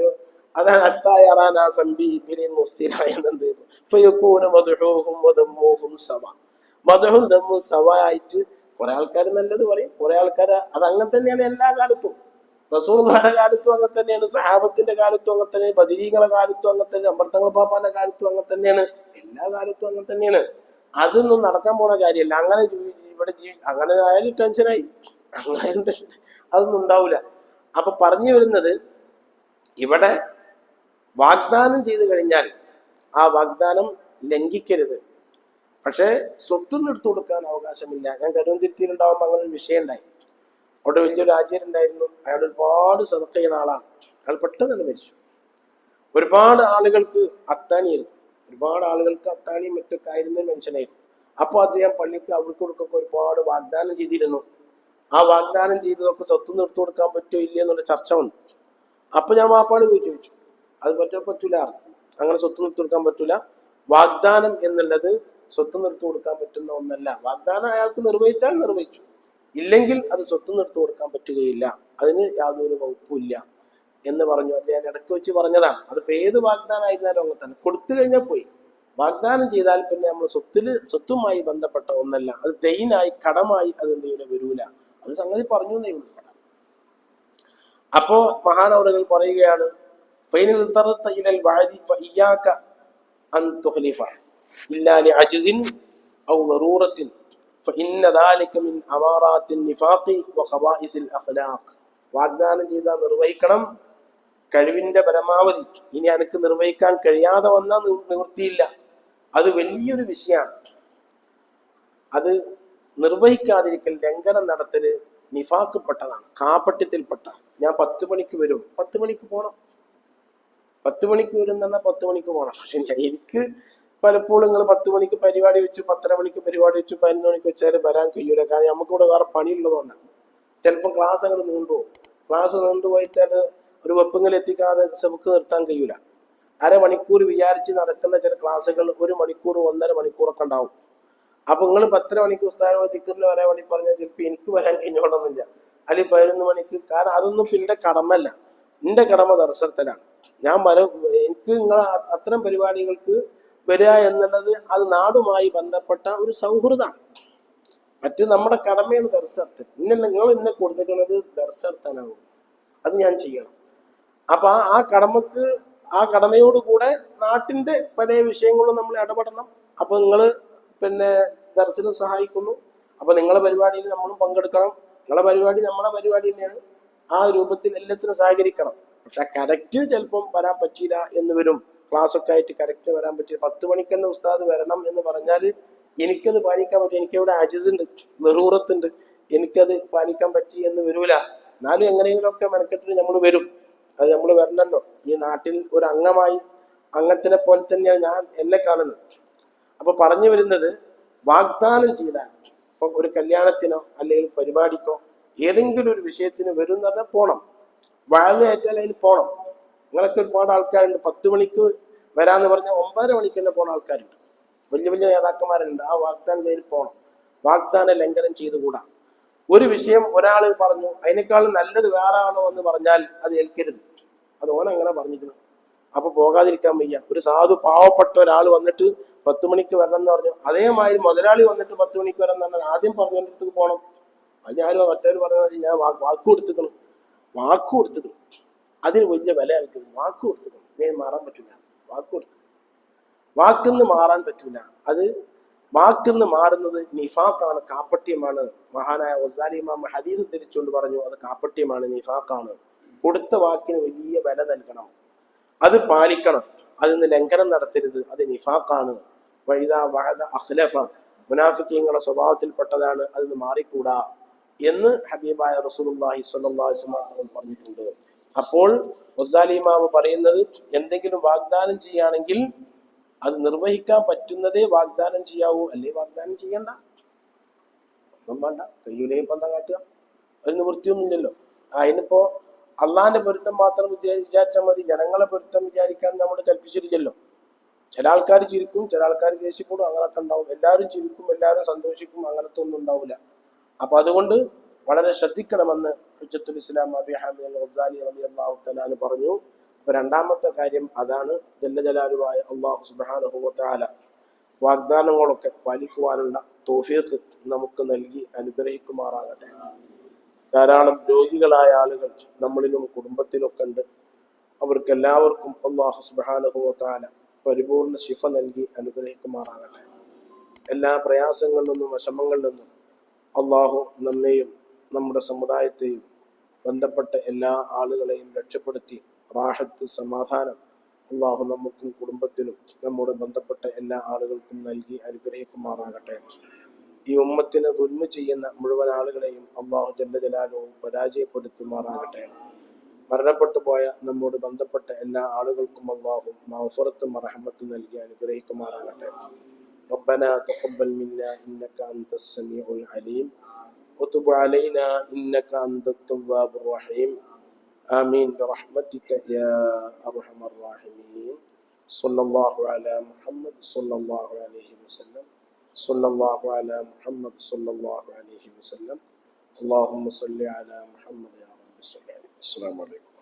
അതാണ് അത്തായറാന സംബി ബിരിൻ മുസ്തിരായ മദഹും ദമ്മും സവ ആയിട്ട് കുറെ ആൾക്കാർ നല്ലത് പറയും, കുറെ ആൾക്കാർ അത് അങ്ങനെ തന്നെയാണ് എല്ലാ കാലത്തും. റസൂലുള്ളാഹിയുടെ കാലത്തും അങ്ങനെ തന്നെയാണ്, സഹാബത്തിന്റെ കാലത്തും അങ്ങനെ തന്നെയാണ്, ബദരീങ്ങളുടെ കാലത്തും അങ്ങനെ തന്നെ, അമൃതങ്ങൾ പാപ്പാന്റെ കാലത്തും അങ്ങനെ തന്നെയാണ്, എല്ലാ കാലത്തും അങ്ങനെ തന്നെയാണ്. അതൊന്നും നടക്കാൻ പോണ കാര്യമല്ല. അങ്ങനെ ഇവിടെ അങ്ങനെ ആയാലും ടെൻഷനായി, അങ്ങനെ അതൊന്നും ഉണ്ടാവില്ല. അപ്പൊ പറഞ്ഞു വരുന്നത്, ഇവിടെ വാഗ്ദാനം ചെയ്തു കഴിഞ്ഞാൽ ആ വാഗ്ദാനം ലംഘിക്കരുത്. പക്ഷേ സ്വത്തൊന്നും എടുത്തു കൊടുക്കാൻ അവകാശമില്ല. ഞാൻ കരുവന്തിരുത്തിയിലുണ്ടാവുമ്പോൾ അങ്ങനെ ഒരു വിഷയം ഉണ്ടായി. അവിടെ വലിയൊരു ആചാര്യനുണ്ടായിരുന്നു, അയാൾ ഒരുപാട് സദഖ ചെയ്യുന്ന ആളാണ്. അയാൾ പെട്ടെന്ന് തന്നെ മരിച്ചു. ഒരുപാട് ആളുകൾക്ക് അത്താണിയായിരുന്നു, ഒരുപാട് ആളുകൾക്ക് അത്താണിയും മറ്റൊക്കെ ആയിരുന്ന മനുഷ്യനായിരുന്നു. അപ്പോൾ അദ്ദേഹം പള്ളിക്ക് അവർക്ക് കൊടുക്കൊക്കെ ഒരുപാട് വാഗ്ദാനം ചെയ്തിരുന്നു. ആ വാഗ്ദാനം ചെയ്തതൊക്കെ സ്വത്ത് നിർത്തി കൊടുക്കാൻ പറ്റുമോ ഇല്ല എന്നുള്ള ചർച്ച വന്നു. അപ്പൊ ഞാൻ വാപ്പാട് പോയി ചോദിച്ചു, അത് പറ്റൂല, അങ്ങനെ സ്വത്ത് നിർത്തി കൊടുക്കാൻ പറ്റൂല. വാഗ്ദാനം എന്നുള്ളത് സ്വത്ത് നിർത്തി കൊടുക്കാൻ പറ്റുന്ന ഒന്നല്ല. വാഗ്ദാനം അയാൾക്ക് നിർവഹിച്ചാൽ നിർവഹിച്ചു, ഇല്ലെങ്കിൽ അത് സ്വത്ത് നിർത്തി കൊടുക്കാൻ പറ്റുകയില്ല, അതിന് യാതൊരു വകുപ്പില്ല എന്ന് പറഞ്ഞു. അത് ഞാൻ ഇടയ്ക്ക് വെച്ച് പറഞ്ഞതാണ്. അതിപ്പോ ഏത് വാഗ്ദാനം ആയിരുന്നാലും അങ്ങനെ തന്നെ, കൊടുത്തു കഴിഞ്ഞാൽ പോയി. വാഗ്ദാനം ചെയ്താൽ പിന്നെ നമ്മൾ സ്വത്തുമായി ബന്ധപ്പെട്ട ഒന്നല്ല, അത് ദൈനായി കടമായി അത് എന്തെങ്കിലും വരൂല. അത് സംഗതി പറഞ്ഞു എന്നേ ഉള്ളൂ. അപ്പോ മഹാനവറുകൾ പറയുകയാണ്, വാഗ്ദാനം ചെയ്താൽ നിർവഹിക്കണം, കഴിവിന്റെ പരമാവധി. ഇനി എനിക്ക് നിർവഹിക്കാൻ കഴിയാതെ വന്നാൽ നിവൃത്തിയില്ല, അത് വലിയൊരു വിഷയമാണ്. അത് നിർവഹിക്കാതിരിക്കൽ, ലംഘനം നടത്തല് നിഫാഖിൽപ്പെട്ടതാണ്, കാപട്യത്തിൽപ്പെട്ട. ഞാൻ 10 മണിക്ക് വരും, 10 മണിക്ക് പോണം. 10 മണിക്ക് വരും എന്ന് പറഞ്ഞാൽ 10 മണിക്ക് പോകണം. പക്ഷെ എനിക്ക് പലപ്പോഴും നിങ്ങൾ 10 മണിക്ക് പരിപാടി വെച്ചു, 10:30 മണിക്ക് പരിപാടി വെച്ചു, 11 മണിക്ക് വെച്ചാൽ വരാൻ കഴിയൂല. കാരണം നമുക്കിവിടെ വേറെ പണിയുള്ളതുകൊണ്ടാണ്. ചിലപ്പോൾ ക്ലാസ് അങ്ങോട്ട് നീണ്ടുപോകും. ക്ലാസ് നീണ്ടുപോയിട്ടാൽ ഒരു വെപ്പുങ്ങൾ എത്തിക്കാതെ നമുക്ക് നിർത്താൻ കഴിയൂല. അരമണിക്കൂർ വിചാരിച്ച് നടക്കുന്ന ചില ക്ലാസ്സുകൾ 1 മണിക്കൂർ 1.5 മണിക്കൂറൊക്കെ ഉണ്ടാവും. അപ്പൊ നിങ്ങൾ 10 മണിക്ക് ഉസ്താദിനോട് ദിക്റിന് വരാൻ വേണ്ടി പറഞ്ഞാൽ ചിലപ്പോൾ എനിക്ക് വരാൻ കഴിഞ്ഞോളന്നില്ല, അല്ലെങ്കിൽ 11 മണിക്ക്. കാരണം അതൊന്നും എന്റെ കടമല്ല. എന്റെ കടമ ദർശനത്തിലാണ്. ഞാൻ എനിക്ക് നിങ്ങൾ അത്തരം പരിപാടികൾക്ക് വരിക എന്നുള്ളത് അത് നാടുമായി ബന്ധപ്പെട്ട ഒരു സൗഹൃദമാണ്. മറ്റ് നമ്മുടെ കടമയാണ് ദർശനത്തിൽ. നിങ്ങൾ എന്നെ കൊടുത്തിട്ടുള്ളത് ദർശനത്തിനാകും, അത് ഞാൻ ചെയ്യണം. അപ്പൊ ആ കടമയോടുകൂടെ നാട്ടിന്റെ പല വിഷയങ്ങളും നമ്മൾ ഇടപെടണം. അപ്പൊ നിങ്ങള് പിന്നെ ദർശനം സഹായിക്കുന്നു, അപ്പൊ നിങ്ങളെ പരിപാടിയിൽ നമ്മളും പങ്കെടുക്കണം. നിങ്ങളെ പരിപാടി നമ്മളെ പരിപാടി തന്നെയാണ്. ആ രൂപത്തിൽ എല്ലാത്തിനും സഹകരിക്കണം. പക്ഷെ കറക്റ്റ് ചിലപ്പം വരാൻ പറ്റിയില്ല എന്ന് വരും. ക്ലാസ് ഒക്കെ ആയിട്ട് കറക്റ്റ് വരാൻ പറ്റില്ല. 10 മണിക്ക് തന്നെ ഉസ്താദ് വരണം എന്ന് പറഞ്ഞാൽ എനിക്കത് പാലിക്കാൻ പറ്റും. എനിക്കവിടെ ആജിസുണ്ട്, നെറൂറത്തുണ്ട്, എനിക്കത് പാലിക്കാൻ പറ്റി എന്ന് വരൂല. എന്നാലും എങ്ങനെയെങ്കിലുമൊക്കെ മെനക്കെട്ടിട്ട് നമ്മൾ വരും. അത് നമ്മൾ വരണല്ലോ. ഈ നാട്ടിൽ ഒരു അംഗമായി, അംഗത്തിനെ പോലെ തന്നെയാണ് ഞാൻ എന്നെ കാണുന്നത്. അപ്പൊ പറഞ്ഞു വരുന്നത്, വാഗ്ദാനം ചെയ്താൽ, ഇപ്പൊ ഒരു കല്യാണത്തിനോ അല്ലെങ്കിൽ പരിപാടിക്കോ ഏതെങ്കിലും ഒരു വിഷയത്തിന് വരും എന്ന് പറഞ്ഞാൽ പോണം. വാഴേറ്റാൽ അതിന് പോണം. നിങ്ങളൊക്കെ ഒരുപാട് ആൾക്കാരുണ്ട് 10 മണിക്ക് വരാന്ന് പറഞ്ഞാൽ 9:30 മണിക്ക് തന്നെ പോണ ആൾക്കാരുണ്ട്. വലിയ വലിയ നേതാക്കന്മാരുണ്ട്. ആ വാഗ്ദാനം ചെയ്ത് പോണം. വാഗ്ദാന ലംഘനം ചെയ്തുകൂടാ. ഒരു വിഷയം ഒരാൾ പറഞ്ഞു, അതിനേക്കാളും നല്ലത് വേറെ ആണോ എന്ന് പറഞ്ഞാൽ അത് ഏൽക്കരുത്. അത് ഓൻ അങ്ങനെ പറഞ്ഞിരിക്കണം. അപ്പൊ പോകാതിരിക്കാൻ വയ്യ. ഒരു സാധു പാവപ്പെട്ട ഒരാൾ വന്നിട്ട് 10 മണിക്ക് വരണം എന്ന് പറഞ്ഞു, അതേമാതിരി മുതലാളി വന്നിട്ട് 10 മണിക്ക് വരണം എന്ന് പറഞ്ഞാൽ ആദ്യം പറഞ്ഞിടത്തേക്ക് പോകണം. അത് ഞാൻ മറ്റൊരു പറഞ്ഞാൽ ഞാൻ വാക്ക് കൊടുത്തിക്കണം. അതിന് വലിയ വില ആയിരിക്കും. വാക്ക് കൊടുത്തിക്കണം. ഞാൻ മാറാൻ പറ്റില്ല. വാക്കിന്ന് മാറാൻ പറ്റൂല. അത് വാക്കിന്ന് മാറുന്നത് നിഫാഖാണ്, കാപ്പട്യമാണ്. മഹാനായ ഗസാലി ഇമാം ഹദീസ് തിരിച്ചുകൊണ്ട് പറഞ്ഞു, അത് കാപ്പട്യമാണ്, നിഫാഖാണ്. കൊടുത്ത വാക്കിന് വലിയ വില നൽകണം, അത് പാലിക്കണം, അതിന് ലംഘനം നടത്തരുത്, അത് നിഫാഖാണ്. വഇദാ വഅദ അഖ്ലഫ, മുനാഫിക്കീങ്ങളുടെ സ്വഭാവത്തിൽപ്പെട്ടതാണ്, അതിന് മാറിക്കൂടാ എന്ന് ഹബീബായ റസൂലുള്ളാഹി സ്വല്ലല്ലാഹു അലൈഹി വസല്ലം പറഞ്ഞിട്ടുണ്ട്. അപ്പോൾ ഗസാലി ഇമാം പറയുന്നത്, എന്തെങ്കിലും വാഗ്ദാനം ചെയ്യുകയാണെങ്കിൽ അത് നിർവഹിക്കാൻ പറ്റുന്നതേ വാഗ്ദാനം ചെയ്യാവൂ, അല്ലെ വാഗ്ദാനം ചെയ്യണ്ട. ഒന്നും വേണ്ട, കയ്യൂലേ ഇപ്പം എന്താ കാട്ടുക? അതിന് നിവൃത്തിയൊന്നുമില്ലല്ലോ. അതിനിപ്പോ അള്ളാന്റെ പൊരുത്തം മാത്രം വിചാരിച്ചാൽ മതി, ജനങ്ങളെ പൊരുത്തം വിചാരിക്കാൻ നമ്മൾ കൽപ്പിച്ചിരിക്കല്ലോ. ചില ആൾക്കാർ ചിരിക്കും, ചില ആൾക്കാർ ദേഷ്യപ്പെടും, അങ്ങനൊക്കെ ഉണ്ടാവും. എല്ലാവരും ചിരിക്കും, എല്ലാവരും സന്തോഷിക്കും, അങ്ങനത്തെ ഒന്നും ഉണ്ടാവില്ല. അപ്പൊ അതുകൊണ്ട് വളരെ ശ്രദ്ധിക്കണമെന്ന് ഹുജ്ജത്തുൽ ഇസ്ലാം അബി ഹാമിദ് അൽ ഗസാലി റളിയല്ലാഹു തആല പറഞ്ഞു. രണ്ടാമത്തെ കാര്യം അതാണ്, ജല്ല ജലാലുവായ അല്ലാഹു സുബ്ഹാനഹു വ തആല വാഗ്ദാനങ്ങളൊക്കെ പാലിക്കുവാനുള്ള തൗഫീഖ് നമുക്ക് നൽകി അനുഗ്രഹിക്കുമാറാകട്ടെ. ധാരാളം രോഗികളായ ആളുകൾ നമ്മളിലും കുടുംബത്തിലൊക്കെ ഉണ്ട്. അവർക്കെല്ലാവർക്കും അല്ലാഹു സുബ്ഹാനഹു വ തആല പരിപൂർണ ശിഫ നൽകി അനുഗ്രഹിക്കുമാറാകട്ടെ. എല്ലാ പ്രയാസങ്ങളിൽ നിന്നും വിഷമങ്ങളിൽ നിന്നും അല്ലാഹു നമ്മെയും നമ്മുടെ സമുദായത്തെയും ബന്ധപ്പെട്ട എല്ലാ ആളുകളെയും രക്ഷപ്പെടുത്തി റാഹത്ത് സമാധാനം അല്ലാഹു നമുക്കും കുടുംബത്തിനും നമ്മോട് ബന്ധപ്പെട്ട എല്ലാ ആളുകൾക്കും നൽകി അനുഗ്രഹിക്കുമാറാകട്ടെ. ഈ ഉമ്മത്തിന് ദുൽമ ചെയ്യുന്ന മുഴുവൻ ആളുകളെയും അല്ലാഹു ജല്ല ജലാലുഹു പരാജയപ്പെടുത്തുമാറാകട്ടെ. മരണപ്പെട്ടു പോയ നമ്മോട് ബന്ധപ്പെട്ട എല്ലാ ആളുകൾക്കും അല്ലാഹു മഗ്ഫിറത്തും റഹ്മത്തും നൽകി അനുഗ്രഹിക്കുമാറാകട്ടെ. ربنا تقبل منا إنك أنت السميع العليم وتب علينا إنك أنت التواب الرحيم آمين برحمتك يا أرحم الراحمين. صلى الله على محمد صلى الله عليه وسلم. صلى الله على محمد صلى الله عليه وسلم. اللهم صل على محمد يا رب صل عليه. السلام عليكم.